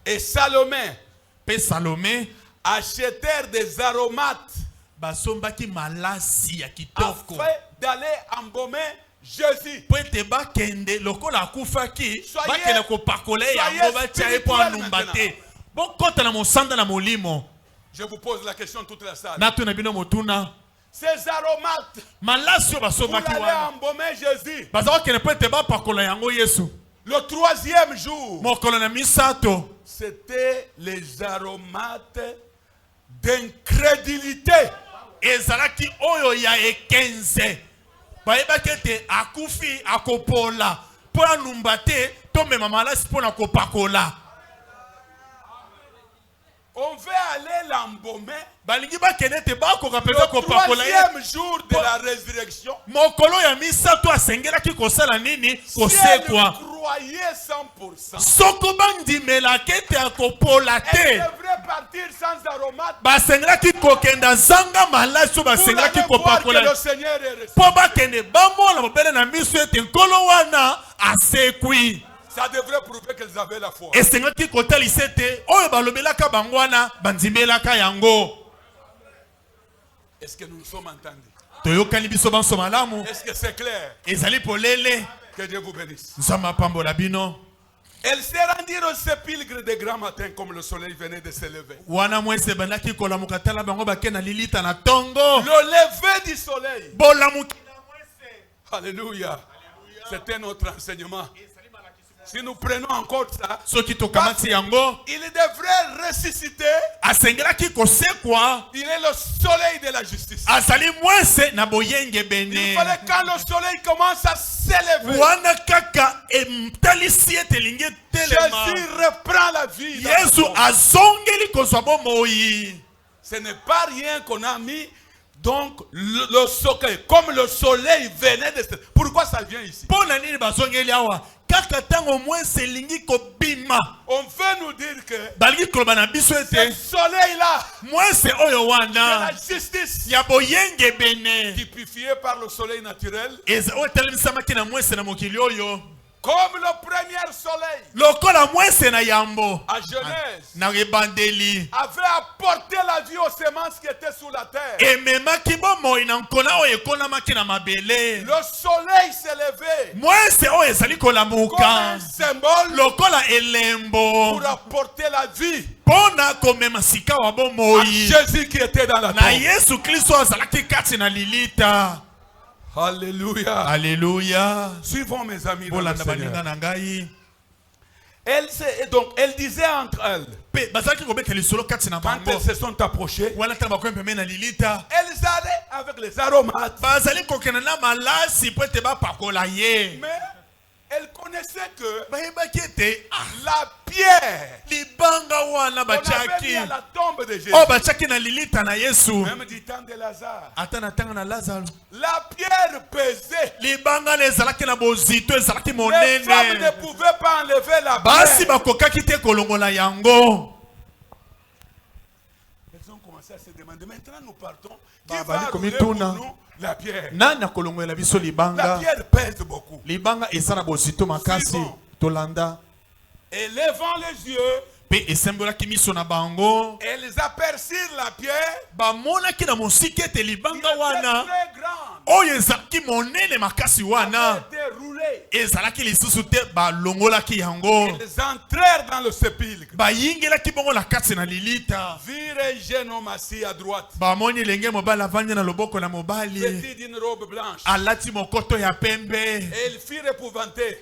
et Salomé achetèrent des aromates afin d'aller embaumer Jésus. Soyez je vous pose la question toute la salle. Ces aromates pour aller embaumer Jésus. Le troisième jour, c'était les aromates d'incrédulité. On veut aller l'embaumer le troisième jour de la résurrection. Si elle croyait 100%, elle devrait partir sans aromate pour aller voir que le Seigneur est ressuscité. Ça devrait prouver qu'ils avaient la foi. Est-ce que nous nous sommes entendus? Est-ce que c'est clair? Que Dieu vous bénisse. Elle s'est rendue au sépulcre de grand matin comme le soleil venait de se lever. Le lever du soleil. Alléluia. C'était notre enseignement. Si nous prenons encore ça, il devrait ressusciter. Il est le soleil de la justice. Il fallait quand le soleil commence à s'élever, Jésus reprend la vie. Ce n'est pas rien qu'on a mis Donc, le soleil, comme le soleil venait de... Pourquoi ça vient ici? On veut nous dire que ce soleil-là, c'est la justice, typifié par le soleil naturel, comme le premier soleil à Genèse avait apporté la vie aux semences qui étaient sous la terre. Le soleil s'est levé comme un symbole pour apporter la vie à Jésus qui était dans la tombe. Alléluia. Alléluia. Suivons mes amis dans le Seigneur. Elle disait entre elles, quand elles se sont approchées, elles allaient avec les aromates. Mais elle connaissait que la pierre qu'on avait mis à la tombe de Jésus, même du temps de Lazare, la pierre pesait. Les femmes ne pouvaient pas enlever la pierre. Elles ont commencé à se demander, maintenant nous partons, qui va rouler pour nous la pierre? La pierre pèse beaucoup. Et levant les yeux, elles aperçurent la pierre. Très grande. Elles entrèrent dans le sépulcre. Virent un jeune homme assis à droite, vêtu d'une robe blanche. Et ils furent épouvantés.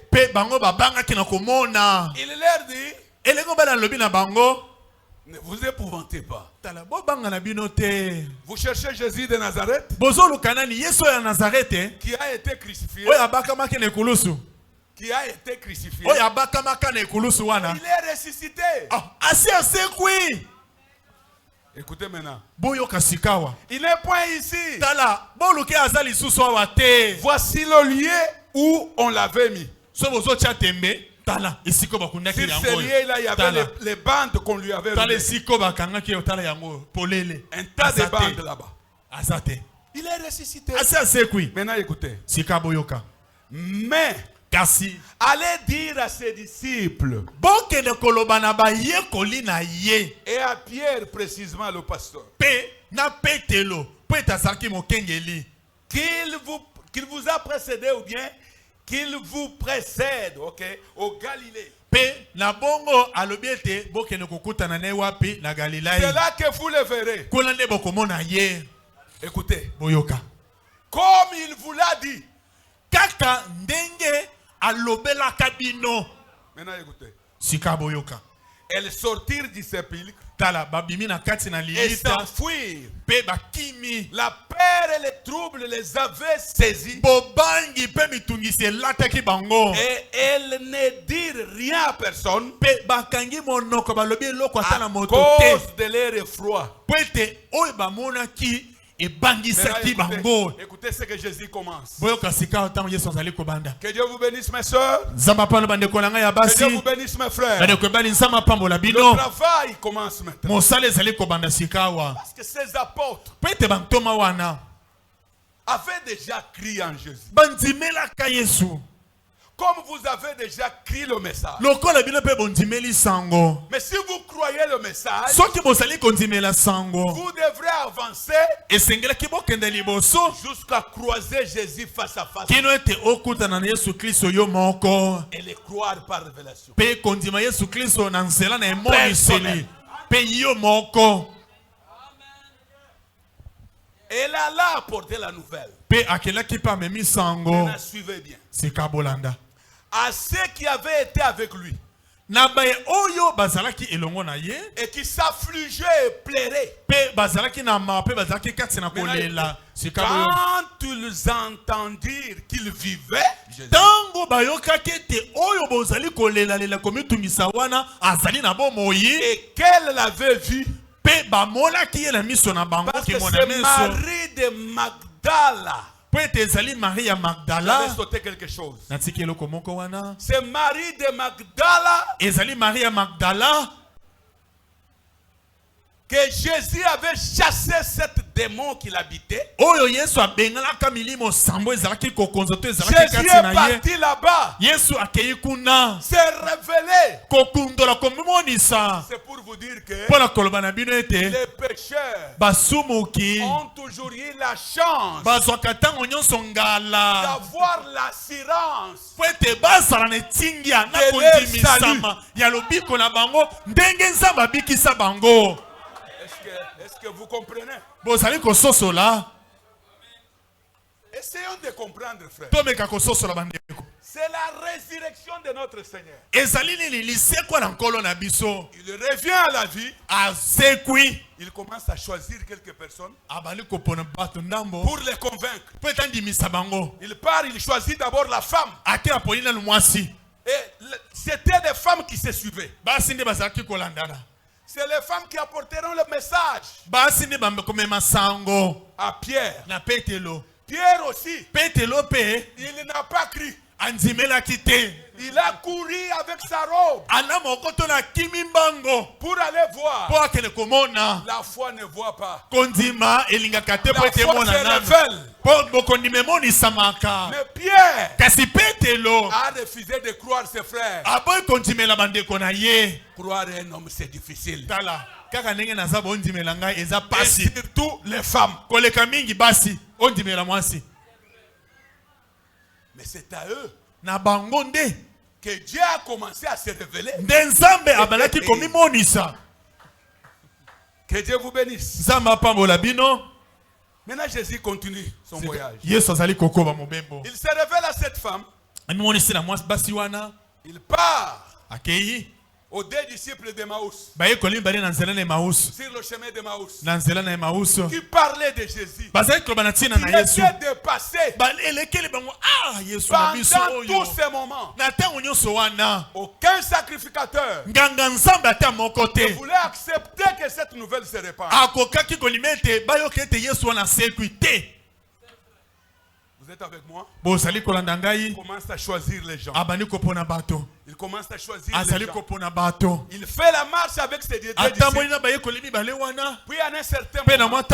Il leur dit, ne vous épouvantez pas. Vous cherchez Jésus de Nazareth, qui a été crucifié. Qui a été crucifié. Il est ressuscité. Écoutez maintenant. Il n'est point ici. Voici le lieu où on l'avait mis. Sur ce lieu-là, il y avait les bandes qu'on lui avait roulées. Un tas de bandes là-bas. Il est ressuscité. Maintenant écoutez. Mais allez dire à ses disciples et à Pierre précisément le pasteur qu'il vous a précédé ou bien qu'il vous précède, au Galilée. C'est là que vous le verrez. Écoutez. Comme il vous l'a dit. Maintenant écoutez. Elles sortirent du sépulcre et s'enfuirent. La peur et les troubles les avaient saisis. Et elles ne dirent rien à personne à cause de leur effroi. Écoutez ce que Jésus commence. Que Dieu vous bénisse mes soeurs. Que Dieu vous bénisse mes frères. Le travail commence maintenant. Parce que ces apôtres avaient déjà crié en Jésus. Comme vous avez déjà crié le message. Mais si vous croyez le message, vous devrez avancer jusqu'à croiser Jésus face à face et le croire par révélation. Elle alla apporter la nouvelle. Maintenant, suivez bien. À ceux qui avaient été avec lui et qui s'affligeaient et pleuraient. Quand ils entendirent qu'il vivait, et qu'elle l'avait vu, parce que c'est Marie de Magdala. Marie ya Magdala. J'avais sauté quelque chose. C'est Marie de Magdala. Ezali Marie ya Magdala. Que Jésus avait chassé cet démon qui l'habitait. Jésus est parti là-bas. S'est révélé. C'est pour vous dire que les pécheurs ont toujours eu la chance d'avoir l'assurance de leur salut. Est-ce que vous comprenez? Essayons de comprendre, frère. C'est la résurrection de notre Seigneur. Il revient à la vie. Il commence à choisir quelques personnes pour les convaincre. Il part, il choisit d'abord la femme. Et c'était des femmes qui se suivaient. C'est les femmes qui apporteront le message à Pierre. Pierre aussi, il n'a pas cru. Il a couru avec sa robe pour aller voir. La foi ne voit pas. La foi se révèle. Mais Pierre a refusé de croire ses frères. Croire un homme, c'est difficile. Et surtout les femmes. Mais c'est à eux que Dieu a commencé à se révéler. Que Dieu vous bénisse. Maintenant Jésus continue son voyage. Il se révèle à cette femme. Il part aux deux disciples d'Emmaüs, sur le chemin d'Emmaüs, qui parlaient de Jésus. Il était dépassé pendant tous ces moments. Aucun sacrificateur ne voulait accepter que cette nouvelle se répande. Vous êtes avec moi? Il commence à choisir les gens. Il commence à choisir les gens. Il fait la marche avec ses deux disciples. Puis à un certain moment,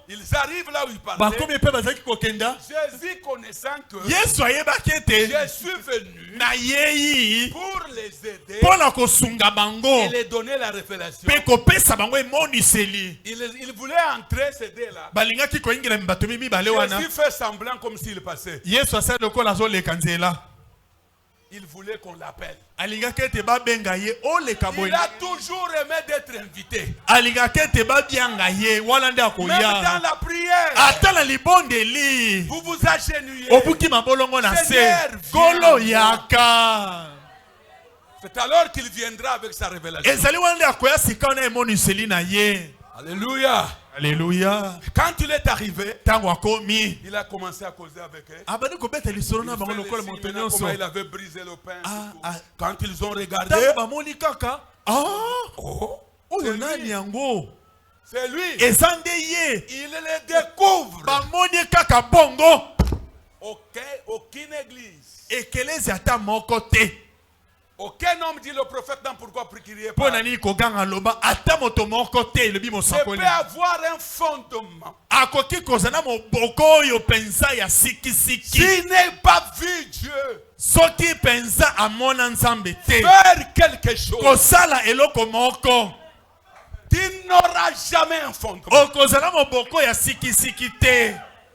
ils arrivent là où il parlait. Jésus connaissant que je suis venu pour les aider et les donner la révélation. Il voulait entrer ces deux-là. Jésus fait semblant comme s'il passait. Il voulait qu'on l'appelle. Il a toujours aimé d'être invité. Même dans la prière, vous vous agenouillez. Seigneur, viens. C'est alors qu'il viendra avec sa révélation. Alléluia. Alléluia. Quand il est arrivé, il a commencé à causer avec eux. Comment il avait brisé le pain. Quand ils ont regardé, c'est lui. Il les découvre. Aucune église. Aucun homme, dit le prophète, dans pourquoi prier pas. Ne peut avoir un fondement s'il n'est pas vu Dieu faire quelque chose. Tu n'auras jamais un fondement.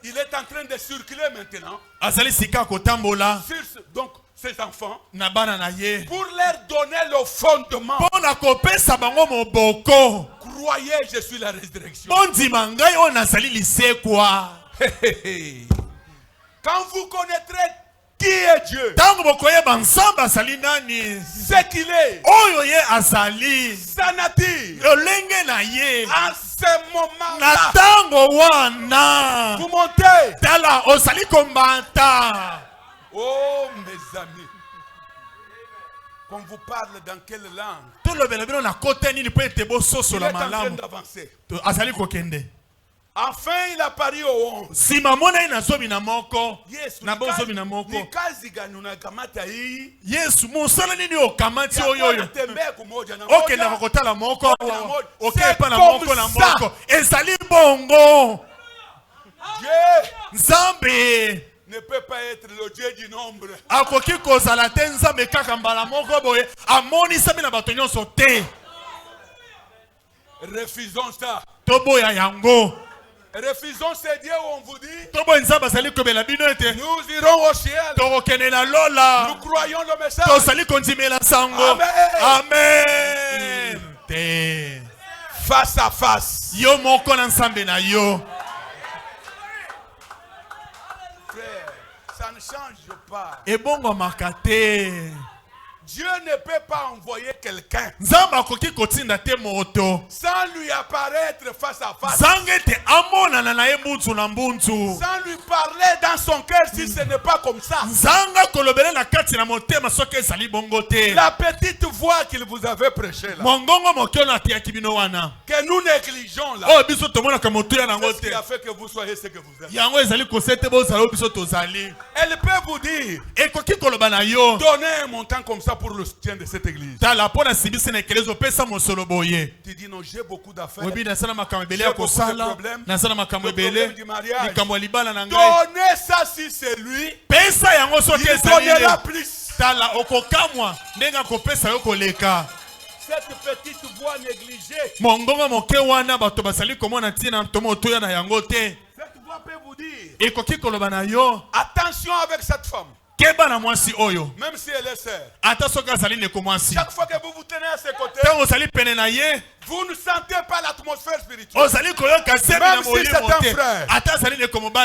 Il est en train de circuler maintenant. Donc, ces enfants, pour leur donner le fondement. Croyez, je suis la résurrection. Quand vous connaîtrez qui est Dieu, ce qu'il est, sa nature, en ce moment-là, vous montez. Oh mes amis, qu'on vous parle dans quelle langue? Il est en train d'avancer. Enfin, il a pari au 11. Si mamona ina zomi na moko. Yes, na bo zomi na moko. Nikazi gani unakamata hii? Yes, musala nini okamati oyo. Okay, na kokotala moko. Okay, pa na moko na moko. Ezali bongo. Dieu Nzambe ne peut pas être le Dieu du nombre. Akoki kozala te nzambe kaka mbala moko boye. Amoni sabi na bato nyonso te. Refusons ça. Toboya yango. Refusons ces dieux où on vous dit. Nous irons au ciel. Nous croyons le message. Amen. Face à face. Yo moko na nsambe na yo. Frère, ça ne change pas. Et bongo makate. Dieu ne peut pas envoyer quelqu'un sans lui apparaître face à face, sans lui parler dans son cœur si ce n'est pas comme ça. La petite voix qu'il vous avait prêchée là, que nous négligeons là, c'est ce qui a fait que vous soyez ce que vous êtes. Elle peut vous dire, donnez un montant comme ça pour le soutien de cette église. Tu dis non, j'ai beaucoup d'affaires, j'ai beaucoup de problèmes, le problème du mariage. Donnez ça si c'est lui, il donnera plus. Cette petite voix négligée, cette voix peut vous dire, attention avec cette femme. Même si elle est sœur, chaque fois que vous vous tenez à ses côtés, vous ne sentez pas l'atmosphère spirituelle. Même si c'est un frère,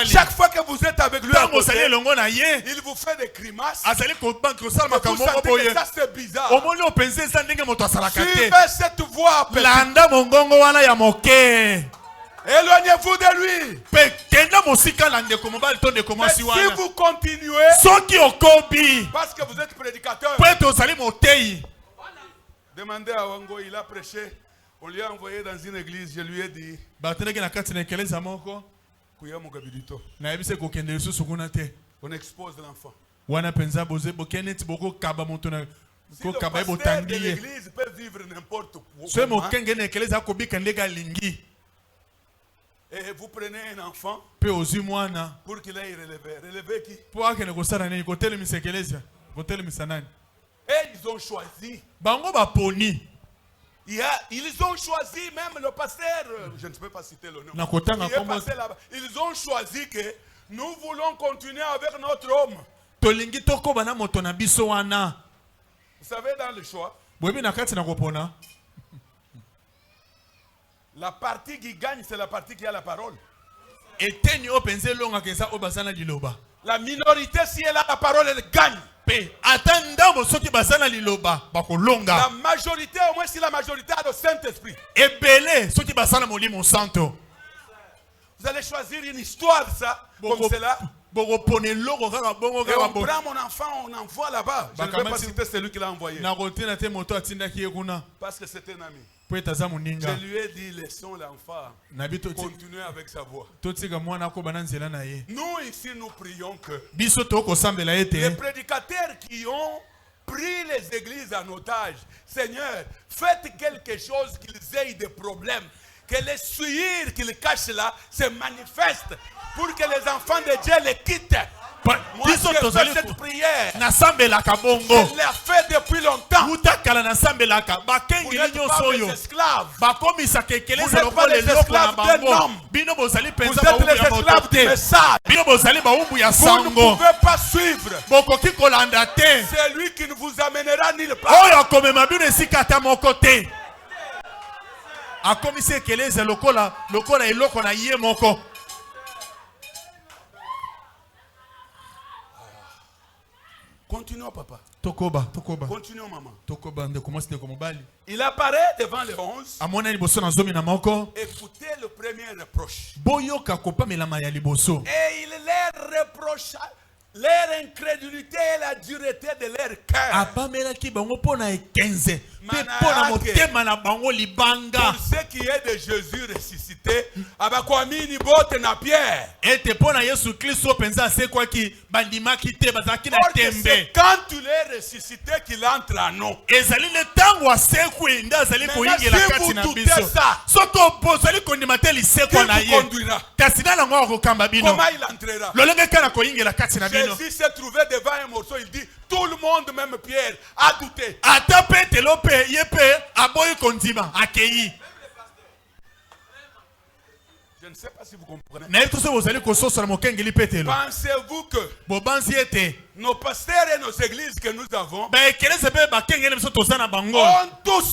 chaque fois que vous êtes avec lui à côté, il vous fait des grimaces. Vous sentez que ça c'est bizarre. Suivez cette voix. Éloignez-vous de lui. Mais si vous continuez, parce que vous êtes prédicateur, demandez à Wango, il a prêché, on lui a envoyé dans une église, je lui ai dit, on expose l'enfant. Si le pasteur de l'église peut vivre n'importe quoi, et vous prenez un enfant pour qu'il aille relever qui? Et ils ont choisi. Ils ont choisi même le pasteur, je ne peux pas citer le nom. Ils ont choisi que nous voulons continuer avec notre homme. Vous savez, dans le choix, la partie qui gagne, c'est la partie qui a la parole. La minorité, si elle a la parole, elle gagne. La majorité, au moins si la majorité a le Saint-Esprit, vous allez choisir une histoire, ça, comme cela. Et on prend mon enfant, on envoie là-bas. Je ne vais pas citer celui qui l'a envoyé, parce que c'est un ami. Je lui ai dit, laissons l'enfant continuer avec sa voix. Nous ici, nous prions que les prédicateurs qui ont pris les églises en otage, Seigneur, faites quelque chose qu'ils aient des problèmes, que les souillures qu'ils cachent là se manifestent pour que les enfants de Dieu les quittent. Moi, j'ai fait cette prière. Je l'ai fait depuis longtemps. Vous n'êtes pas les esclaves. Vous n'êtes pas les esclaves d'un homme. Vous êtes les esclaves du message. Vous ne pouvez pas suivre. C'est lui qui ne vous amènera nulle part. Continuons, papa. Continuons, maman. Il apparaît devant les 11. Écoutez le premier reproche. Et il leur reprocha. leur incrédulité et la dureté de leur cœur. Pour ce qui est de Jésus ressuscité, c'est quand tu l'es ressuscité qu'il entre à nous. Maintenant, si vous doutez ça, qui vous conduira? Comment il entrera? Jésus s'est trouvé devant un morceau, il dit, tout le monde, même Pierre, a douté. Je ne sais pas si vous comprenez. Pensez-vous que nos pasteurs et nos églises que nous avons ont tous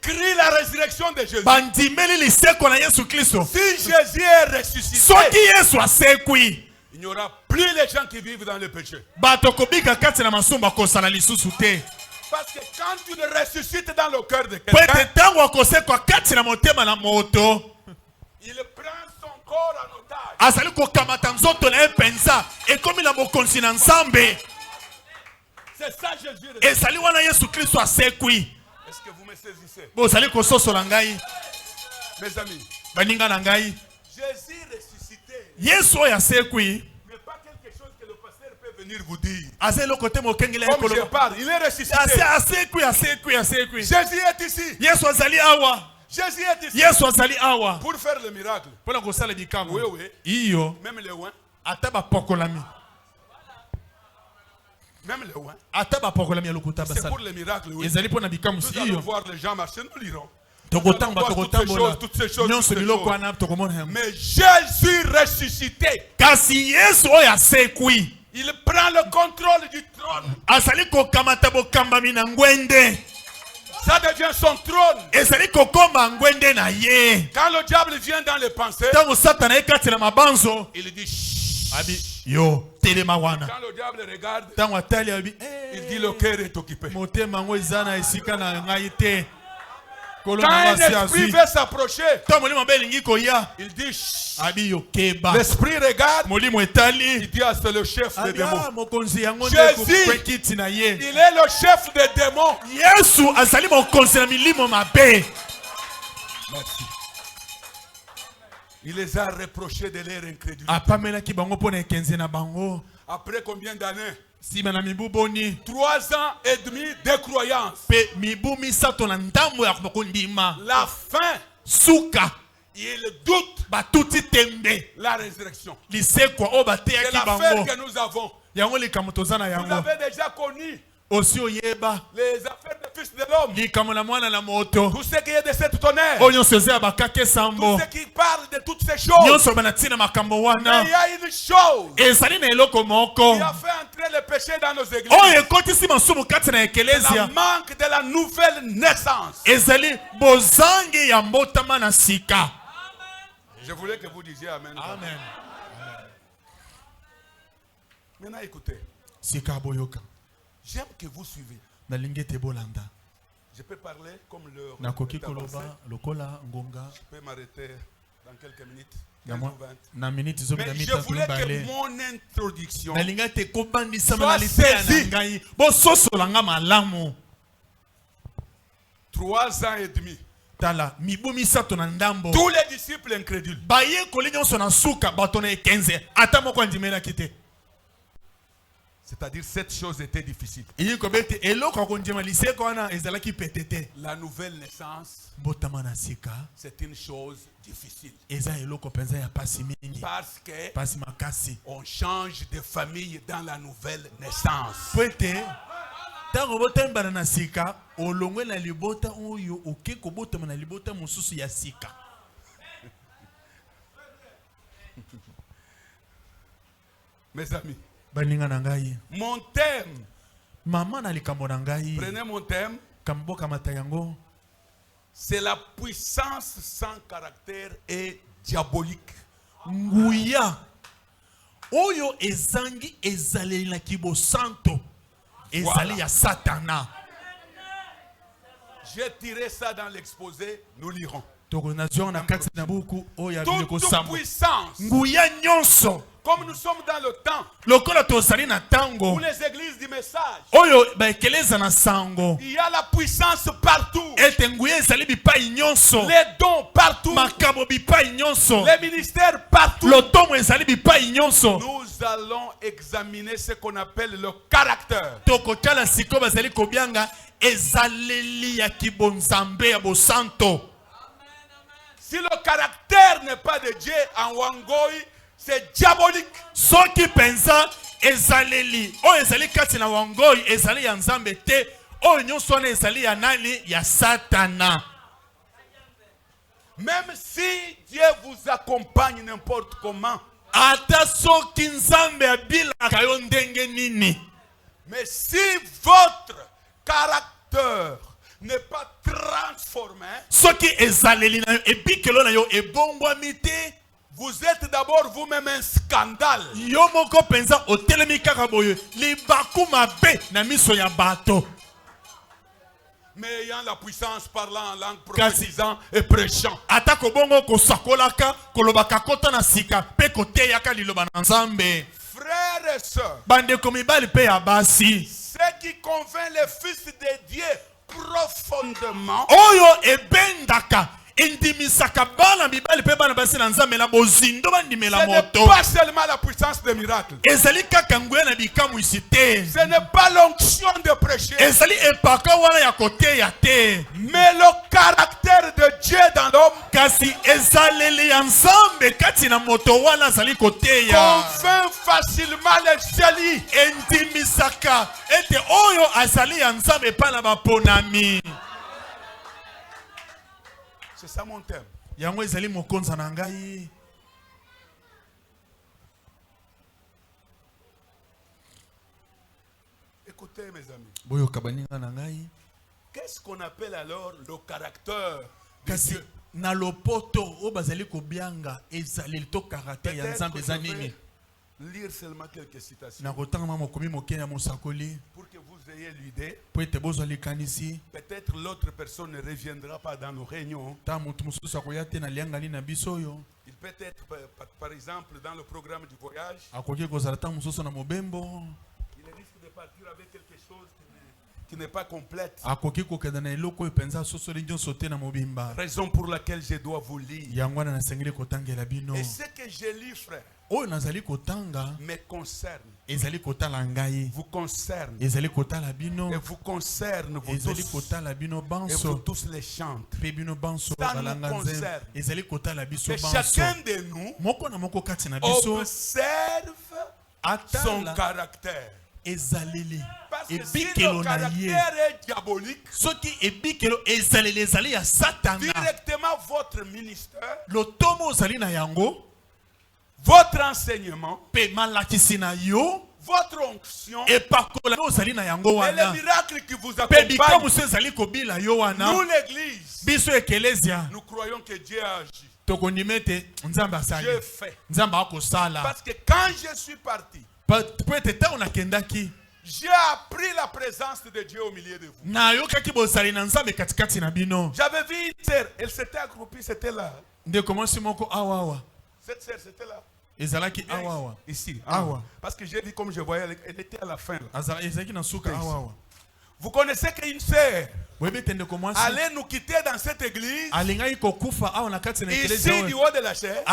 crié la résurrection de Jésus? Si Jésus est ressuscité, il n'y aura plus les gens qui vivent dans le péché. Parce que quand tu le ressuscites dans le cœur de quelqu'un, il prend son corps en otage. C'est ça Jésus. Est-ce que vous me saisissez? Mes amis, Jésus ressuscité n'est pas quelque chose que le pasteur peut venir vous dire. Comme je parle, il est ressuscité. Jésus est ici. Jésus est ici. Pour faire le miracle. Oui, oui. Même les ouins. Même les ouins. C'est pour le miracle. Oui. Nous allons voir les gens marcher, nous lirons. Toutes ces choses. Mais Jésus ressuscité, il prend le contrôle du trône. Ça devient son trône. Quand le diable vient dans les pensées, il dit chut. Quand le diable regarde, il dit le cœur est occupé. Quand un esprit veut s'approcher, il dit chut. L'esprit regarde, il dit c'est le chef des démons. Jésus, il est le chef des démons. Merci. Il les a reprochés de leur incrédulité. Après combien d'années? 3 ans et demi de croyance. La fin. Il doute. La résurrection. C'est l'affaire que nous avons. Vous avez déjà connu les affaires du Fils de l'homme. Tout ce qui est de cette tonnerre. Tout ce qui parle de toutes ces choses. Mais il y a une chose qui a fait entrer le péché dans nos églises. C'est le manque de la nouvelle naissance. Je voulais que vous disiez Amen. Amen. Maintenant écoutez. J'aime que vous suivez. Je peux parler comme l'heure. Je peux m'arrêter dans quelques minutes. Mais je voulais que mon introduction soit saisie. 3 ans et demi. Tous les disciples incrédules. C'est-à-dire cette chose était difficile. La nouvelle naissance, c'est une chose difficile. Parce que on change de famille dans la nouvelle naissance. Mes amis, mon thème, prenez mon thème, c'est la puissance sans caractère et diabolique. Nguya oyo ezangi ezali na kibo santo ezali ya satana. J'ai tiré ça dans l'exposé, nous lirons. Toute puissance nguya nyonso Comme nous sommes dans le temps où les églises du message, il y a la puissance partout, les dons partout, les ministères partout. Nous allons examiner ce qu'on appelle le caractère. Si le caractère n'est pas de Dieu en Wangoi, c'est diabolique. Ce qui pense ezaleli o ezali kati na Wangoi ezali ya nzambe te o nyonso na ezali ya nani ya Satana. Même si Dieu vous accompagne n'importe comment, ata soki nzambe abilaka yo ndenge nini, mais si votre caractère n'est pas transformé, soki ezaleli na yo ebikelo na yo ebongwami te, vous êtes d'abord vous-même un scandale. Yo moko penza otelemi kaka boye libaku mabe na miso ya bato. Mais ayant la puissance parlant en langue, prophétisant et prêchant. Atako bongo kosakolaka kolobaka kota na sika pe koteyaka liloba na nzambe. Frères et sœurs, bande komibali pe ya basi, ce qui convainc les fils de Dieu profondément, oyo ebendaka indimisaka bana bibali pe bana basi na nzambe na bozindo bandimela moto. Ce n'est pas seulement la puissance des miracles. Ezali kaka nguya na bikamu isite. Ce n'est pas l'onction de prêcher. Ezali epaka wana ya koteya te. Mais le caractère de Dieu dans l'homme, kasi ezaleli ya nzambe kati na moto wana azali koteya, convainc facilement les jeunes. Indimisaka ete oyo azali ya nzambe pa na baponami. C'est ça mon thème. Yango ezali mokonza na ngai. Écoutez mes amis. Boyo kabaninga na ngai. Qu'est-ce qu'on appelle alors le caractère de kasi Dieu? Na lopoto o bazali ko bianga ezali to caractère ya nzambe za nini? Lire seulement quelques citations. Na kotanga mokomi moke ya mosakoli. Pour que vous ayez l'idée. Peut-être l'autre personne ne reviendra pas dans nos réunions. Il peut être par exemple dans le programme du voyage. Il risque de partir avec quelque chose qui n'est pas complète. Raison pour laquelle je dois vous lire. Et ce que je lis, frère, me concerne. Vous concerne. Et vous concerne, vous tous. Et vous tous les chantes. Ça nous concerne. Et chacun de nous observe son caractère. Parce que si le caractère est diabolique, directement votre ministère, votre enseignement, votre onction et les miracles qui vous accompagnent, nous l'église, nous croyons que Dieu a agi. Dieu fait. Parce que quand je suis parti, j'ai appris la présence de Dieu au milieu de vous. J'avais vu une sœur, elle s'était accroupie, c'était là. Cette sœur, c'était là. Ici. Parce que j'ai dit comme je voyais, elle était à la fin. Vous connaissez qu'une sœur allait nous quitter dans cette église, ici du haut de la chair.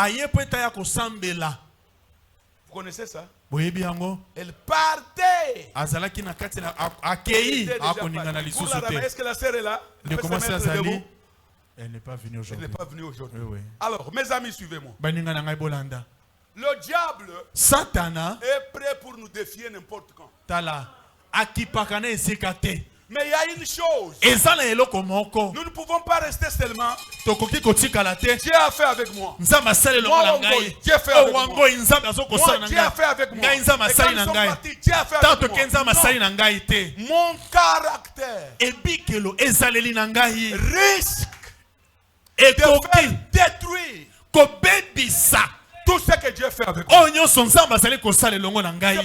Vous connaissez ça? Elle partait. Est-ce que la sœur est là? Elle n'est pas venue aujourd'hui. Oui. Alors, mes amis, suivez-moi. Le diable Satana est prêt pour nous défier n'importe quand. Mais il y a une chose. Nous ne pouvons pas rester seulement. Dieu a fait avec moi. Dieu a fait avec moi. Dieu a fait avec moi. Dieu a fait avec moi. Et quand ils sont partis, Dieu a fait avec moi. Non. Mon caractère risque de faire détruire tout ce que Dieu fait avec moi. C'est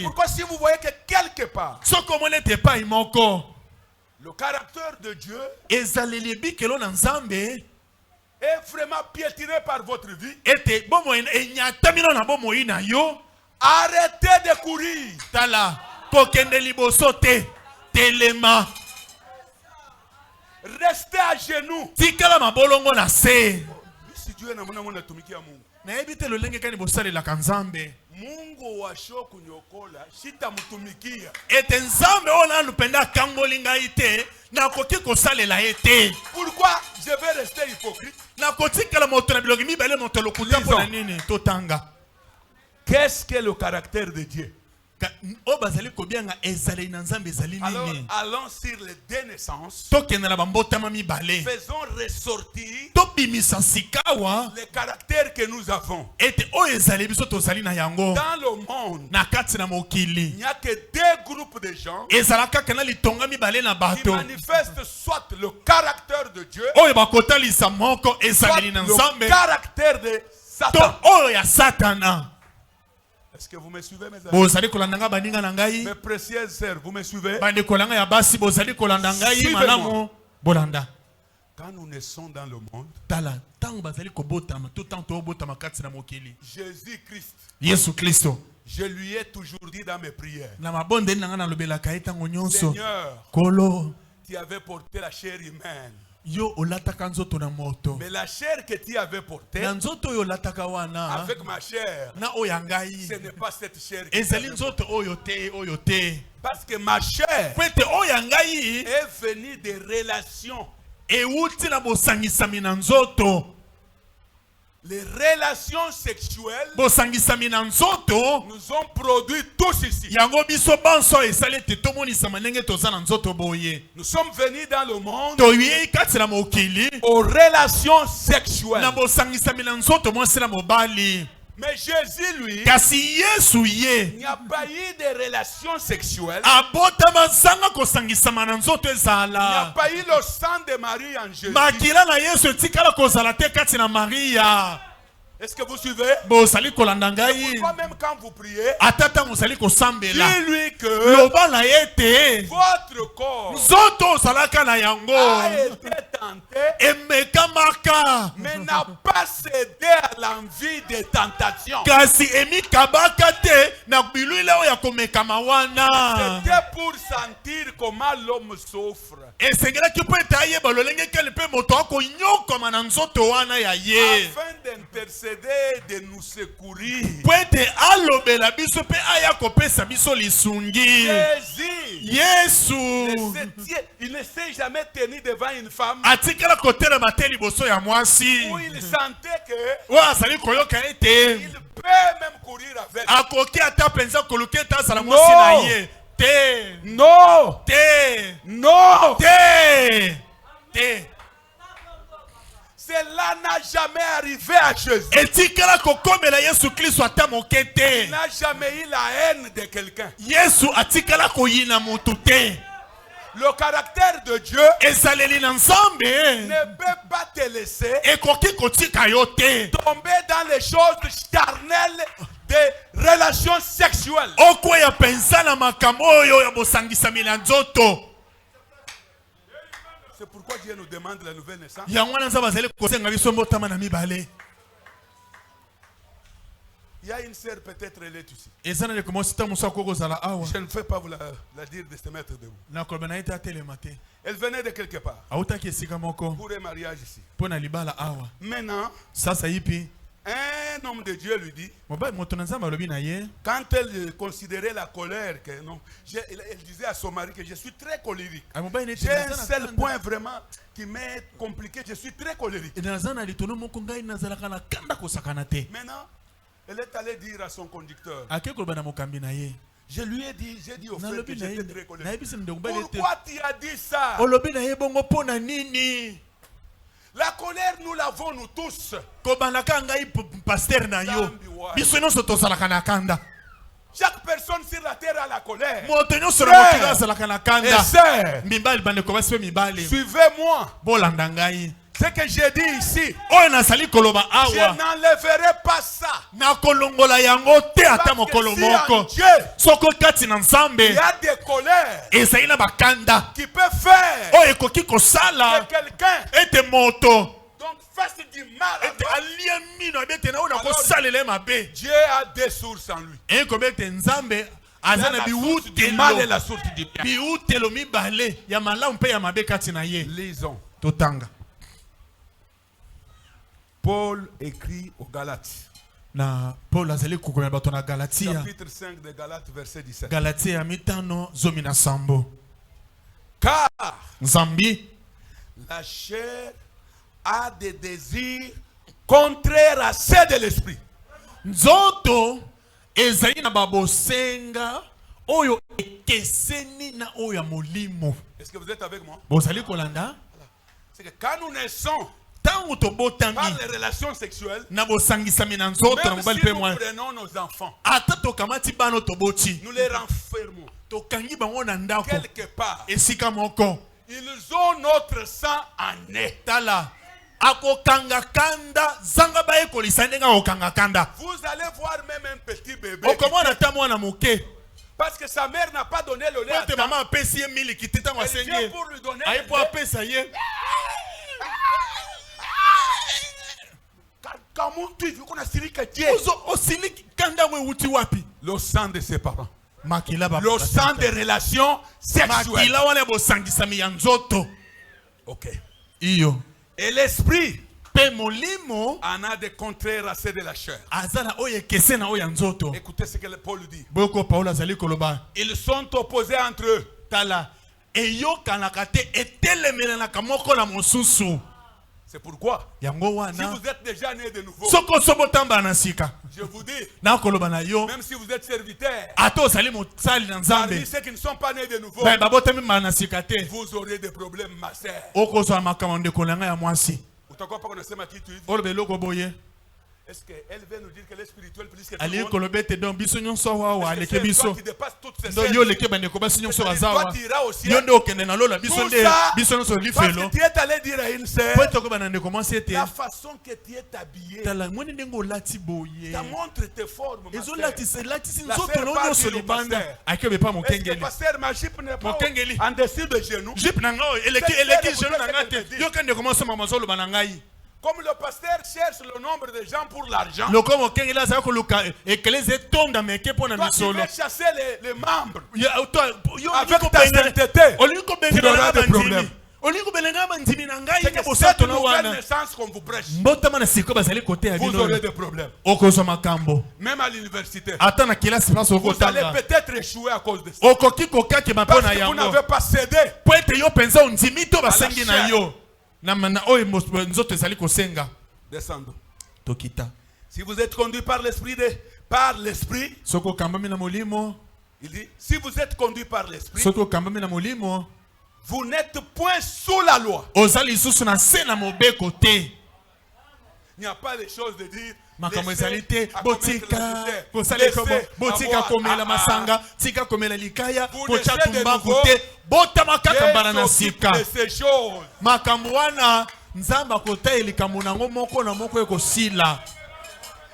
pourquoi si vous voyez que quelque part le caractère de Dieu est vraiment piétiné par votre vie, Arrêtez de courir. Tala, kokende liboso te, telema. Restez à genoux. Tikala mabolongo na se. Si Dieu na mona mona tumikia Mungu. Na ebite lolenge kani bosale la kanzambe. Mungu wa shoku nyokola, shita mutumikia. Ete nzambe ona lupenda kangolinga ite, na koki kosale la ete. Pourquoi je vais rester hypocrite? Na kotika la moto na bilogi mibale moto lokuta pona nini totanga. Qu'est-ce que le caractère de Dieu? Alors, allons sur les deux naissances. Faisons ressortir le caractère que nous avons. Dans le monde, il n'y a que deux groupes de gens qui manifestent soit le caractère de Dieu, soit le caractère de Satan. Est-ce que vous me suivez, mes amis? Mes précieuses sœurs, vous me suivez? Suivez-moi. Quand nous naissons dans le monde, Jésus-Christ, je lui ai toujours dit dans mes prières, Seigneur, tu avais porté la chair humaine. Mais la chair que tu avais portée, avec ma chair, ce n'est pas cette chair que parce que ma chair est venue des relations. Les relations sexuelles nous ont produit tous ici. Nous sommes venus dans le monde aux relations sexuelles. Mais Jésus, lui, il n'y a pas eu de relations sexuelles. Il n'y a pas eu le sang de Marie en Jésus. Est-ce que vous suivez? Pourquoi même quand vous priez, dis-lui que votre corps a été tenté, mais n'a pas cédé à l'envie des tentations. C'était pour sentir comment l'homme souffre. Afin d'intercéder, de nous secourir. Jésus, il ne s'est jamais tenu devant une femme où il sentait que il peut même courir avec. Non. Cela n'a jamais arrivé à Jésus. Il n'a jamais eu la haine de quelqu'un. Le caractère de Dieu ne peut pas te laisser tomber dans les choses charnelles des relations sexuelles. C'est pourquoi Dieu nous demande la nouvelle naissance. Il y a une sœur, peut-être elle est ici. Je ne vais pas vous la dire de se mettre debout. Elle venait de quelque part pour un mariage ici. Maintenant, un homme de Dieu lui dit, quand elle considérait la colère, que non, elle disait à son mari que je suis très colérique. J'ai un seul point vraiment qui m'est compliqué, je suis très colérique. Maintenant, elle est allée dire à son conducteur, je lui ai dit, j'ai dit au frère que j'étais très colérique. Pourquoi tu as dit ça? La colère, nous l'avons nous tous. Chaque personne sur la terre a la colère. Suivez-moi. Ce que j'ai dit ici, je n'enlèverai pas ça. Parce que si en Dieu, il y a des colères qui peuvent faire que quelqu'un. Donc fasse du mal à toi. Alors, Dieu a des sources en lui. azana du mal et la source du bien. biutelo mibale ya malamu mpe ya mabe kati na ye. Lisons. Totanga. Paul écrit aux Galates. Na Paul azali kukomela bato na Galatia. Chapitre 5 de Galates, verset 17. Galatia mitano zomi na sambo. Car Nzambi la chair a des désirs contraires à ceux de l'esprit. Nzoto ezali na babosenga oyo ekeseni na oyo ya molimo. Est-ce que vous êtes avec moi? Bozali kolanda? C'est que quand nous naissons par les relations sexuelles, même si nous prenons nos enfants, nous les renfermons quelque part. Ils ont notre sang en eux. Vous allez voir même un petit bébé parce que sa mère n'a pas donné le lait à temps. Elle vient pour lui donner le lait. Le sang de ses parents. Le sang des relations sexuelles. Ok. Et l'esprit en a des contraires à ceux de la chair. Écoutez ce que Paul dit. Ils sont opposés entre eux. C'est pourquoi, si vous êtes déjà né de nouveau, je vous dis, même si vous êtes serviteur, parmi ceux qui ne sont pas nés de nouveau, vous aurez des problèmes, ma sœur. Est-ce qu'elle veut nous dire que l'espirituel plus que tout le monde? C'est toi qui dépasse toutes ces scènes. Toi tu iras au ciel. Tout ça, parce que tu es allé dire à une sœur, la façon que tu es habillé, ta montre te forme, ma sœur. La sœur parle au pasteur. Est-ce que pasteur, ma jupe n'est pas en dessous de genoux? Comme le pasteur cherche le nombre de gens pour l'argent, toi tu veux chasser les membres avec ta sainteté, tu auras des problèmes. C'est que cette nouvelle naissance qu'on vous prêche, vous aurez des problèmes. Même à l'université, vous allez peut-être échouer à cause de ça. Parce que vous n'avez pas cédé à la chair. Descendons. Si vous êtes conduit par l'esprit, il dit, si vous êtes conduit par l'esprit, vous n'êtes point sous la loi. Il n'y a pas de choses de dire ces choses.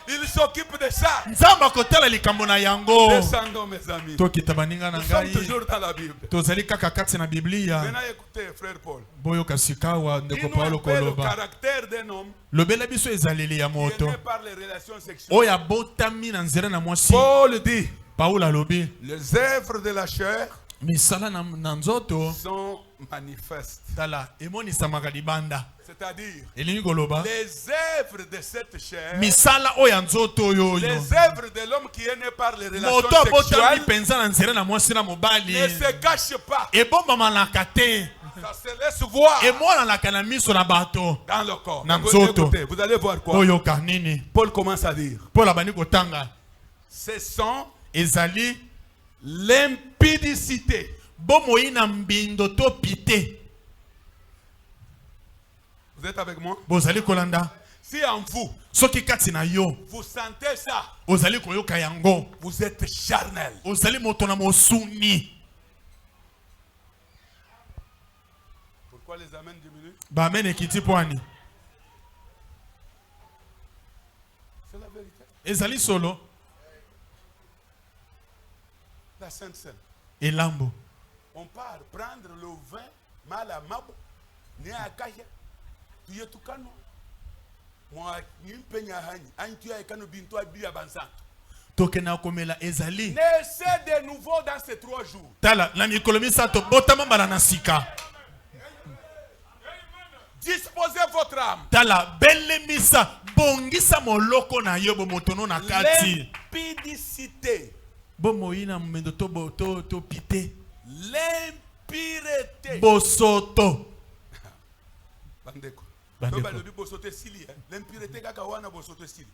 Il s'occupe de ça. Descendons, mes amis. Nous sommes toujours dans la Bible. Maintenant, écoutez, frère Paul. Dis-nous un peu le caractère d'un homme qui est né par les relations sexuelles. Paul dit, les œuvres de la chair sont manifestes. C'est-à-dire, les œuvres de cette chair, les œuvres de l'homme qui est né par les relations sexuelles ne se cachent pas. Ça se laisse voir dans le corps. Écoutez, vous allez voir quoi. Paul commence à dire, ce sont l'impudicité. Vous êtes avec moi? Si en vous, vous sentez ça, vous êtes charnel. Pourquoi les amens diminuent? C'est la vérité. La Sainte Seine. On part prendre le vin mal à mabo, né à Kaya, tu es tout canon. Tokena komela ezali. Naissez de nouveau dans ces 3 jours. Tala na mikolomi sato botama mbala na sika. Disposez votre âme. Tala belemisa bongisa moloko na yobo motono na kati. L'impudicité. Bomoina mendo to pité. L'impureté. Bosoto. Bandeko. L'impureté kakawana bosoto style.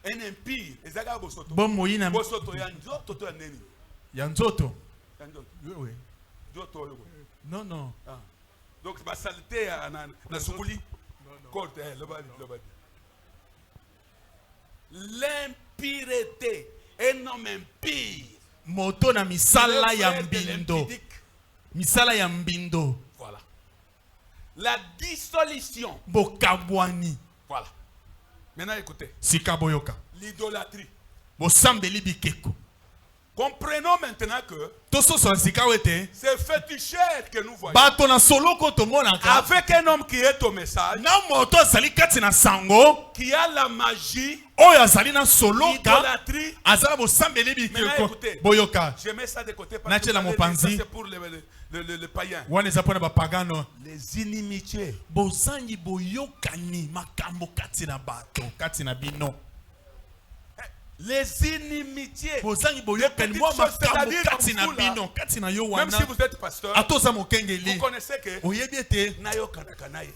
Un impire, ezaka bosoto. Bomoina bosoto ya nzoto to ya neni. Ya nzoto. Oui. Nzoto le. Non non. Ah. Donc ma saleté na sukuli. Corte le bali. L'impureté, un homme impire. Moto na misala ya mbindo. Misala ya mbindo. Voilà. La dissolution. Bokabwani. Voilà. Maintenant écoutez. Sikaboyoka. L'idolâtrie. Bosambeli bikeko. Comprenons maintenant que c'est féticheur que nous voyons. Avec un homme qui est au message, qui a la magie, l'idolâtrie. Écoutez, je mets ça de côté parce que c'est pour les païens. Les inimitiés. Les inimitiés. C'est-à-dire, même si vous êtes pasteur, vous connaissez que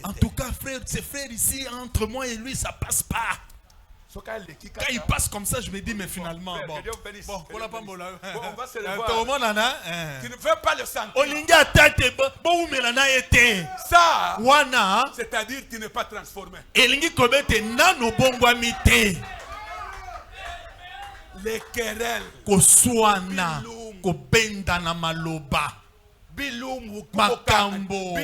en tout cas, frère, ces frères ici, entre moi et lui, ça passe pas. Quand il passe comme ça, je me dis, mais finalement, on va se revoir. Tu ne veux pas le sentir. Ça, c'est-à-dire que tu n'es pas transformé. Les querelles, Koswana, Kobenda na maloba, Makambo,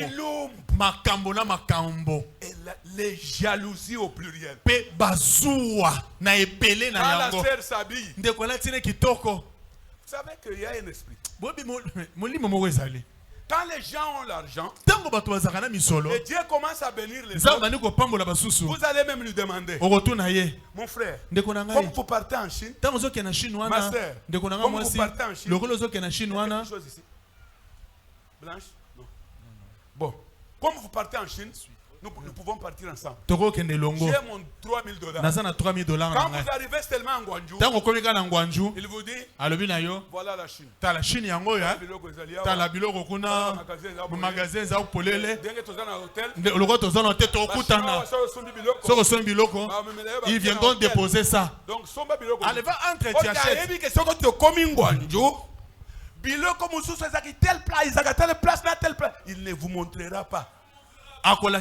Makambo na Makambo, et les jalousies au pluriel. Pe bazua na epele na yango. La sœur s'habille. Ndekola tine kitoko. Vous savez qu'il y a un esprit. Quand les gens ont l'argent, et Dieu commence à bénir les autres, vous allez même lui demander, mon frère, comme vous partez en Chine, ma soeur, comme vous partez en Chine, quelque chose ici. Blanche? Non. Bon, comme vous partez en Chine, nous pouvons partir ensemble. J'ai mon $3,000. Quand vous arrivez seulement en Guangzhou, il vous dit, voilà la Chine. La Chine yango ya. La biloko kuna magasin za polele. Ils viendront déposer ça. Donc allez va entre tu achètes. Il ne vous montrera pas. Parce que vous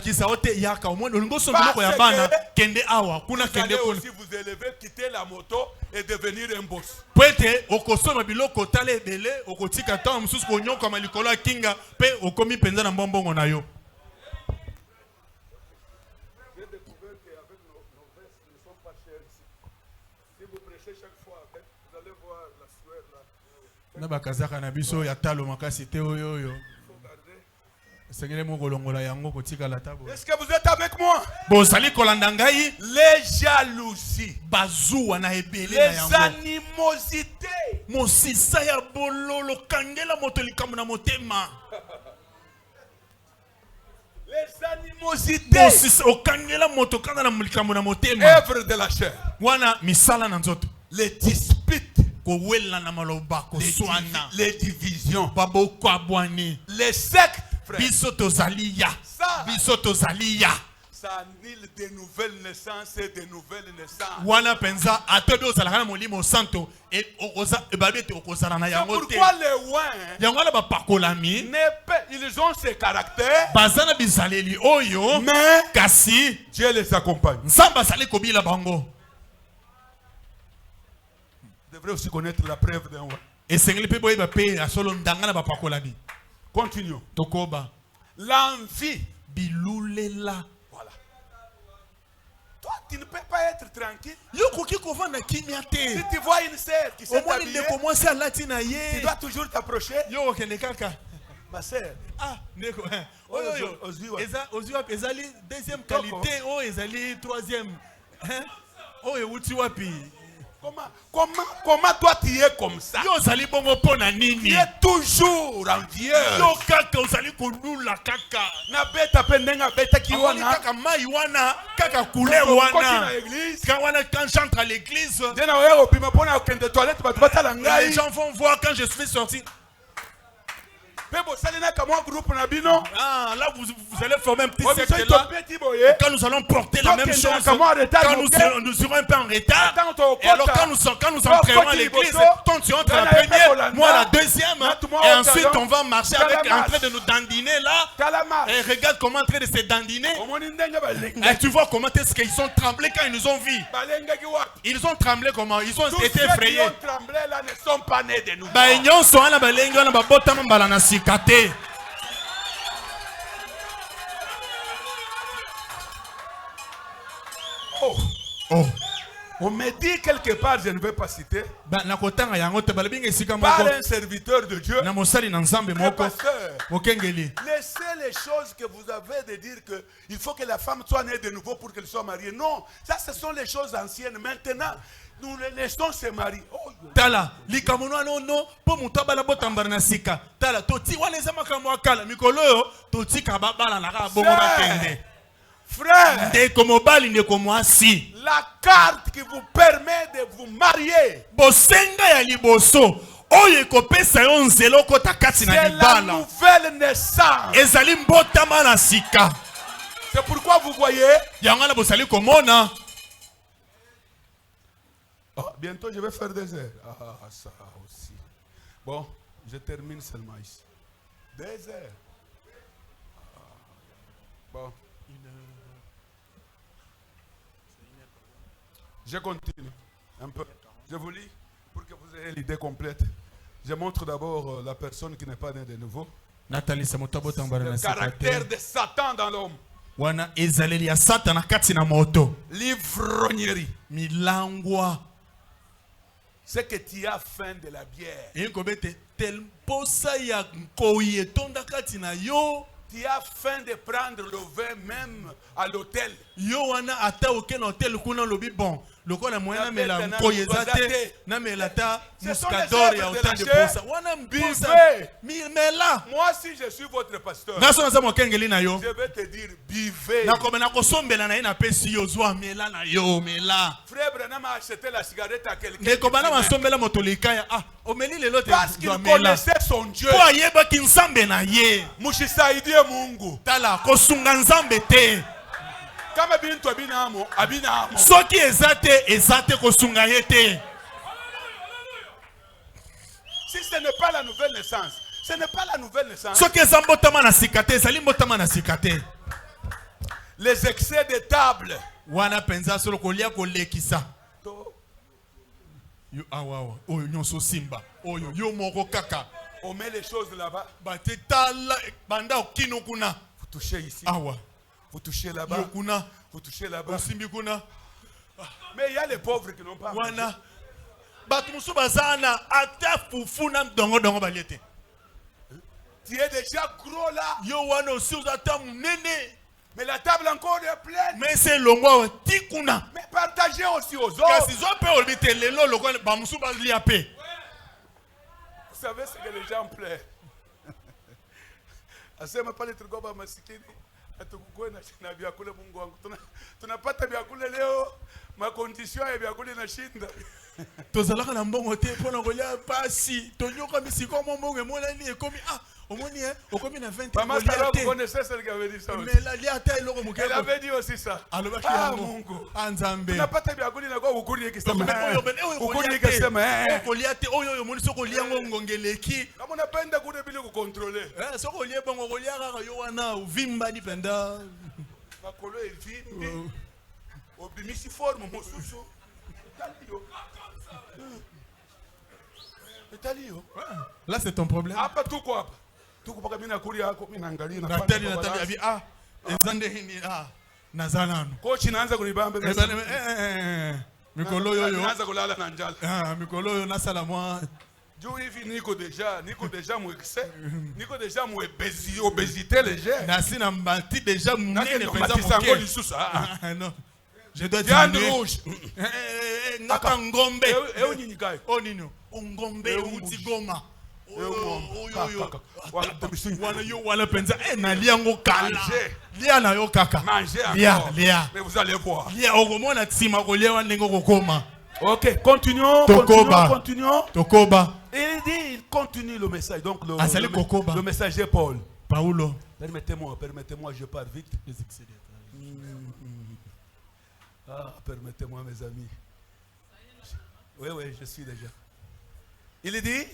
allez aussi vous élever, quitter la moto et devenir un boss. Est-ce que vous êtes avec moi? Les jalousies, les animosités, œuvre de la chair, les disputes, les divisions, les sectes. Ça annule de nouvelles naissances et de nouvelles naissances. C'est pourquoi les ouins, ils ont ce caractère, mais Dieu les accompagne. Vous devrez aussi connaître la preuve d'un ouin. Continuons. L'envie. Voilà. Toi, tu ne peux pas être tranquille. Si tu vois une sœur qui s'est habillée, tu dois toujours t'approcher. Ma sœur. Ah, neko. Ezali deuxième qualité, ezali troisième. Oh, et wapi. Comment toi tu es comme ça? Yo zali bongo pona nini. Tu es toujours en Dieu. Yo kaka ozali konula kaka. Na beta pendenga beta ki wana. Kaka mai wana, kaka kule wana. Quand j'entre à l'église, les gens vont voir quand je suis sorti. Ah, là vous allez former un petit cercle là. Quand nous allons porter la même chose, quand nous serons un peu en retard, et alors quand nous entrerons à l'église, toi tu entres la première, moi la deuxième, et ensuite on va marcher avec en train de nous dandiner là. Et regarde comment en train de se dandiner. Et tu vois comment est-ce qu'ils sont tremblés quand ils nous ont vus. Ils ont tremblé comment? Ils ont été effrayés. Tous ceux qui ont tremblé là ne sont pas nés de nouveau. Oh. On me dit quelque part, je ne vais pas citer, par un serviteur de Dieu, un pasteur, laissez les choses que vous avez de dire qu'il faut que la femme soit née de nouveau pour qu'elle soit mariée. Non, ça ce sont les choses anciennes. Maintenant, nous les laissons se marier. Tala, likamono no po mutabala botambara na sika. Tala toti waleza makambo akala mikolo toti kababala na ka bongo bakende. Frère, la carte qui vous permet de vous marier, c'est la nouvelle naissance. C'est pourquoi vous voyez, bientôt je vais faire des heures. Ah, ça aussi. Bon, je termine seulement ici. Des heures. Bon. Je continue un peu. Je vous lis pour que vous ayez l'idée complète. Je montre d'abord la personne qui n'est pas née de nouveau. Le caractère de Satan dans l'homme. L'ivrognerie. C'est que tu as faim de la bière. Tu as faim de prendre le vin même à l'hôtel. Lokola moyena mela mkoyezate na melata muscador ya autant de posa wana mposa mela. Moi si je suis votre pasteur, je vais te dire buvez. Na komena kosombela na ina pesi yo zwa mela na yo mela. Frère Branham a acheté la cigarette à quelqu'un. Ne komana masombela motolika ya omeli lelo te. Parce qu'il connaissait son Dieu. Po ayeba ki nzambe na ye. Mushisaidie Mungu. Tala kosunga nzambe te. Soki ezate kosunga yete. Si ce n'est pas la nouvelle naissance, ce n'est pas la nouvelle naissance. Soki ezambotama na sikate, ezali mbotama na sikate. Les excès de table. Wana penza solo kolia kolekisa. Yo awawa, oyo nyonso simba, oyo yo moko kaka. On met les choses là-bas. Batetala banda okino kuna. Vous touchez ici. Awa. Vous touchez là-bas. Vous touchez là-bas. Mais il y a les pauvres qui n'ont pas mangé. Tu es déjà gros là. Mais la table encore est pleine. Mais c'est longo. Mais partagez aussi aux autres. Vous savez ce que les gens plaît. Tunapata vyakula leo, makondisio ya vyakula inashinda. Tozalaka na mbongo te pona kolia pasi, tonyoka misiko mbongo mona ni ekomi omoni okomi na 20 Maman Sarah, vous connaissez celle qui avait dit ça. Mais la liata eloko mukeko. Elle avait dit aussi ça. Mungu. Anzambe. Tunapata vyakula na kwa ukuri ikisema. Ukuri ikisema koliate oyo moni soko liango ngongeleki. Kama unapenda kule bila kucontrôler. Soko lie bongo kolia kaka yo wana uvimba ni penda. Makolo evimbi. Obimisi forme mosusu. Talio. Là c'est ton problème. Apa tu quoi? Tu quoi mina kuri yako mina angalia na Natali abi ezande hini nazalano. Coach inaanza kunibamba. Mikolo yoyo. Inaanza kulala na njala. Mikolo yoyo nasala mwa Nico déjà mon excès, Nico déjà mon obésité légère. Déjà mon non, je dois dire rouge. Ngombe. Ngombe utigoma. Wala penza na liango kala. Lia na yo kaka. Lia. Mais vous allez voir. Lia ogomona tsima ko lia wandengo kokoma. OK, continuons. Tokoba. Il continue le message. Donc le messager Paul. Paulo. Permettez-moi, je pars vite. Permettez-moi, mes amis. Oui, je suis déjà. Il dit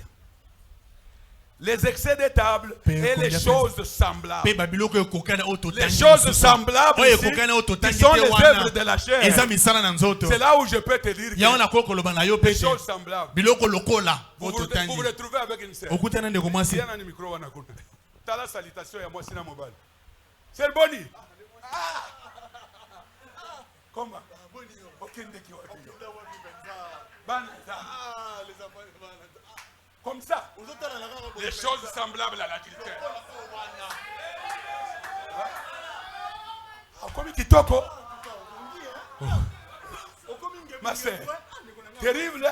les excès des tables et les choses semblables. Les choses semblables ici, qui sont les œuvres de la chair. C'est là où je peux te dire que les choses semblables. Vous vous retrouvez avec une sœur. T'as la salutation et moi c'est mobile. C'est le boni. Comment? Comme ça, les choses semblables à l'adultère. Comme Kitoko. Ma sœur, terrible.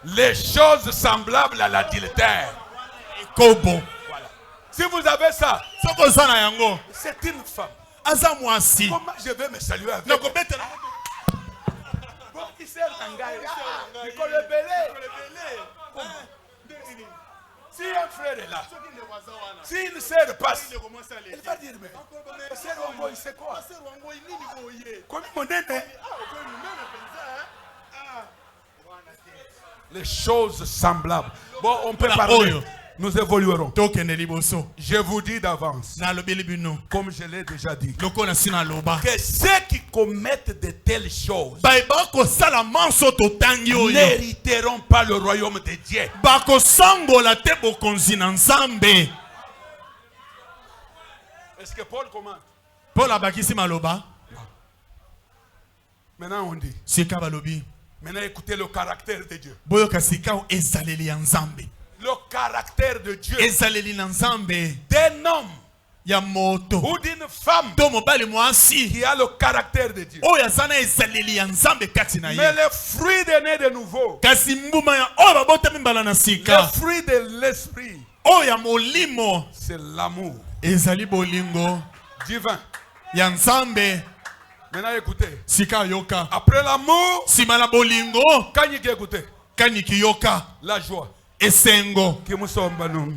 Les choses semblables à l'adultère. Voilà. Si vous avez ça, c'est une femme. Comment je vais me saluer avec elle? Si un frère est là, si une sœur passe, elle va dire, mais sœur Wangoy, c'est quoi? Comme mon nez. Les choses semblables. Bon, on peut parler. Nous évoluerons. Je vous dis d'avance, comme je l'ai déjà dit, que ceux qui commettent de telles choses n'hériteront pas le royaume de Dieu. Est-ce que Paul commente? Maintenant on dit. Maintenant écoutez le caractère de Dieu. Le caractère de Dieu d'un homme ou d'une femme qui a le caractère de Dieu. Mais le fruit de né de nouveau, le fruit de l'esprit, c'est l'amour divin. Maintenant écoutez, après l'amour, écoutez, la joie. Esengo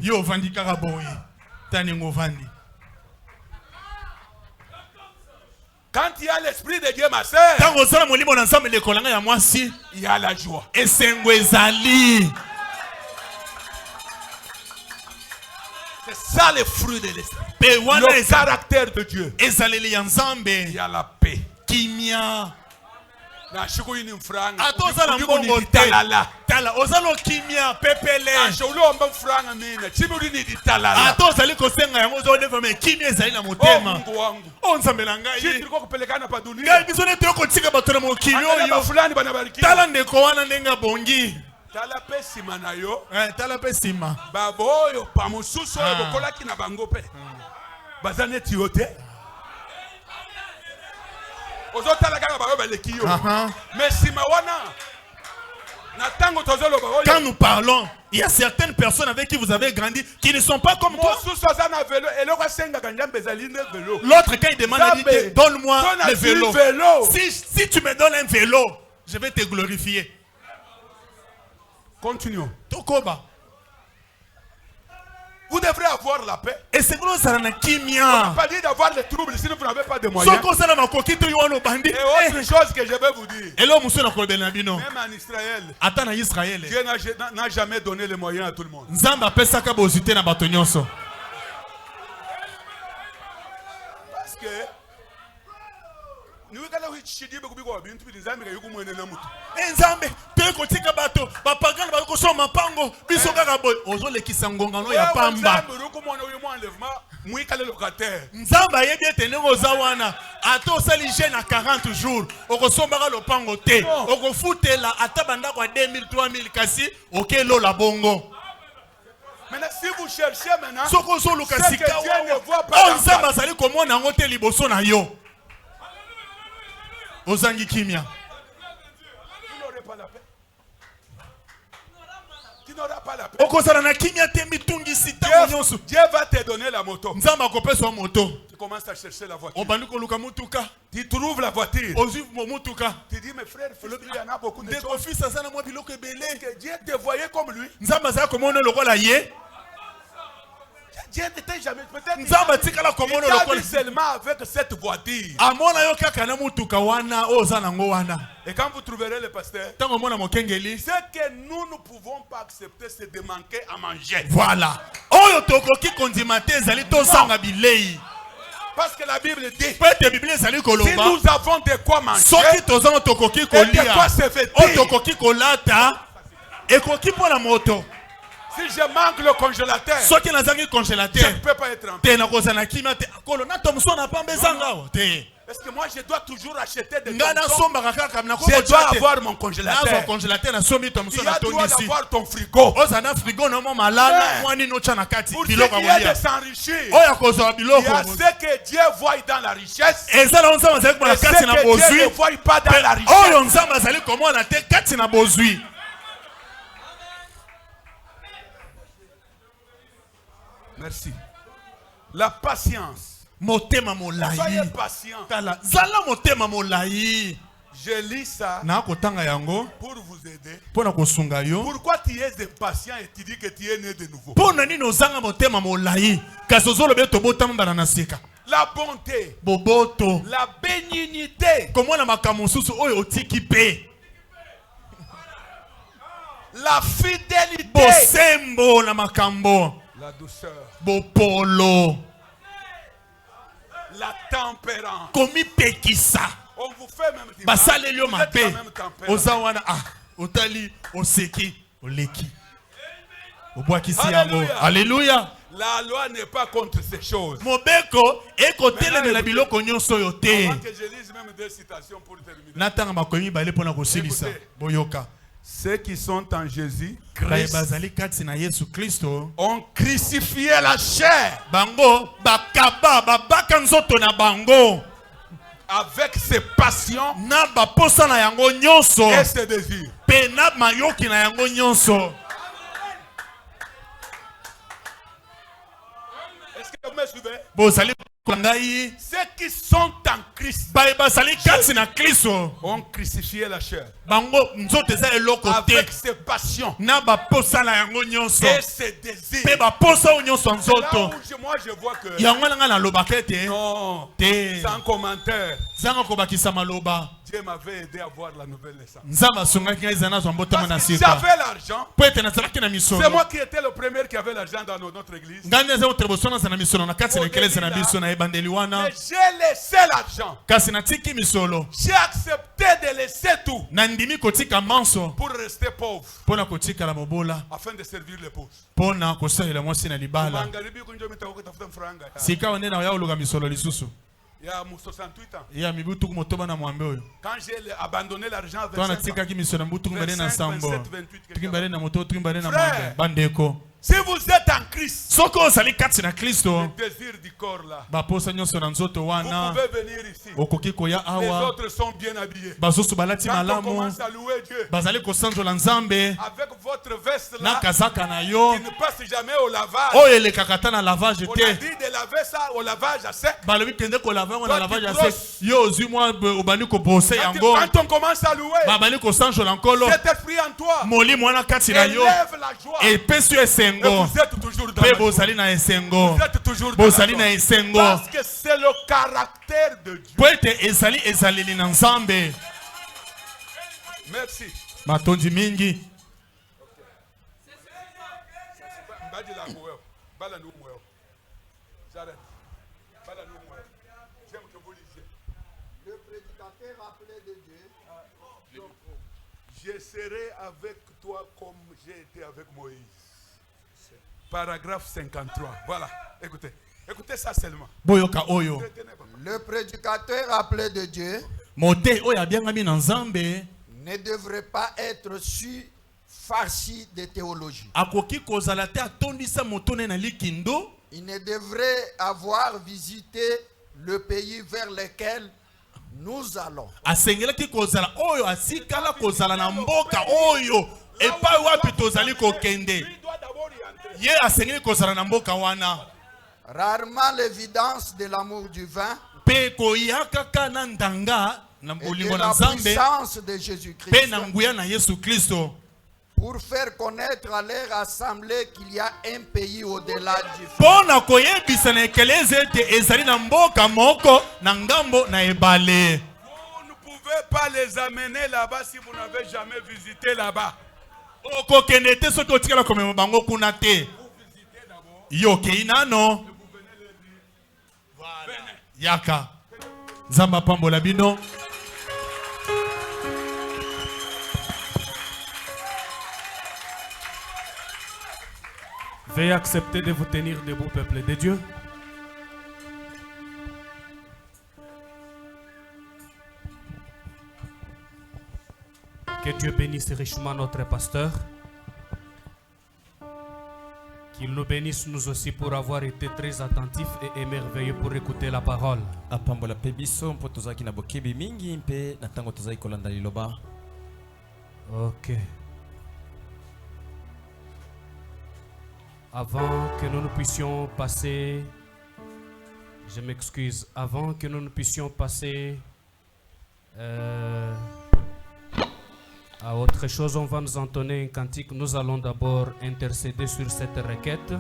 yo vandi karaboy tani ngovandi. Quand il y a l'esprit de Dieu, ma sœur, il y a la joie. Esengo ezali. C'est ça le fruit de l'esprit. Le caractère de Dieu. Il y a la paix. Kimia. Atozala mbongo tala ozalo kimia pepele atozali kosenga yango ozodeva me kimia ezali na motema onzambela ngai biso nete okotika bato na mokili oyo tala ndeko wana ndenge abongi tala pe nsima na yo tala pe nsima babo oyo pa mosusu oyo bokolaki na bango pe baza neti yo te. Quand nous parlons, il y a certaines personnes avec qui vous avez grandi qui ne sont pas comme toi. L'autre, quand il demande, il dit donne-moi le vélo. Si tu me donnes un vélo, je vais te glorifier. Continuons. Tokoba. Vous devrez avoir la paix. Et c'est pour ça qu'on a pas dit d'avoir les troubles si vous n'avez pas de moyens. Et autre chose que je vais vous dire. Même en Israël, Dieu n'a jamais donné les moyens à tout le monde. Parce que Nzambe te kotika bato bapagana bakosoma pango biso kaka boy ozolekisa ngongano ya pamba Nzambe ayebi ete ndenge oza wana ata osali jeune à 40 jours okosombaka lopango te okofutela ata bandako ya 2000 3000 kasi okelola bongo. Maintenant, si vous cherchez maintenant, ce que Dieu ne voit pas dans ta vie. Ozangi kimia. Tu n'aurais pas la paix. Tu n'auras pas la paix. Dieu va te donner la moto. Tu commences à chercher la voiture. Tu trouves la voiture. Tu dis, mes frères, il y en a beaucoup de choses. Que Dieu te voyait comme lui. Dieu n'était jamais peut-être. Il a seulement avec cette voiture. Et quand vous trouverez le pasteur, ce que nous ne pouvons pas accepter, c'est de manquer à manger. Voilà. Parce que la Bible dit, si nous avons de quoi manger et de quoi se vêtir, si je manque le congélateur, je ne peux pas être en paix. Est-ce que moi je dois toujours acheter des tonsons? Je dois avoir mon congélateur. Tu dois avoir ton frigo. Pour ceux qui aiment de s'enrichir, il y a ce que Dieu voit dans la richesse et ce que Dieu ne voit pas dans la richesse. Merci. La patience. Soyez patient. Je lis ça pour vous aider. Pourquoi tu es impatient et tu dis que tu es né de nouveau? La bonté, la bénignité, la fidélité, la douceur, la tempérance. On vous fait même du mal. Alléluia. La loi n'est pas contre ces choses. Avant que je lise même deux citations pour terminer. Ceux qui sont en Jésus Christ ont crucifié la chair avec ses passions et ses désirs. Est-ce que vous me suivez? Ceux qui sont en Christ ont crucifié la chair avec ses passions et ses désirs. Là où moi je vois que non, sans commentaire, Dieu m'avait aidé à voir la nouvelle naissance. Parce que j'avais l'argent. C'est moi qui étais le premier qui avait l'argent dans notre église. Mais j'ai laissé l'argent. J'ai accepté de laisser tout pour rester pauvre, afin de servir les pauvres. Il y a 68 ans. Quand j'ai abandonné l'argent à 25 ans, 27, 28, frère, si vous êtes en Christ, le désir du corps là, vous pouvez venir ici. Les autres sont bien habillés. Quand on commence à louer Dieu, avec votre veste là, qui ne passe jamais au lavage, on a dit de laver ça au lavage à sec. Quand on commence à louer, cet esprit en toi élève la joie. Et vous êtes toujours dans la joie. Vous êtes toujours dans la joie. Parce que c'est le caractère de Dieu. Merci. J'arrête. J'aime que vous lisiez. Le prédicateur Je serai avec toi comme j'ai été avec Moïse. Paragraphe 53. Voilà. Écoutez. Écoutez ça seulement. Le prédicateur appelé de Dieu ne devrait pas être farci de théologie. Il ne devrait avoir visité le pays vers lequel nous allons. Rarement l'évidence de l'amour du vin et de la puissance de Jésus-Christ pour faire connaître à leur assemblée qu'il y a un pays au-delà du vin. Vous ne pouvez pas les amener là-bas si vous n'avez jamais visité là-bas. Vous visitez d'abord. Yaka Zamba Pambola Bino. Veuillez accepter de vous tenir debout, peuple de Dieu. Que Dieu bénisse richement notre pasteur. Qu'il nous bénisse nous aussi pour avoir été très attentifs et émerveillés pour écouter la parole. Ok. Avant que nous ne puissions passer, je m'excuse, avant que nous ne puissions passer à autre chose, on va nous entonner un cantique. Nous allons d'abord intercéder sur cette requête.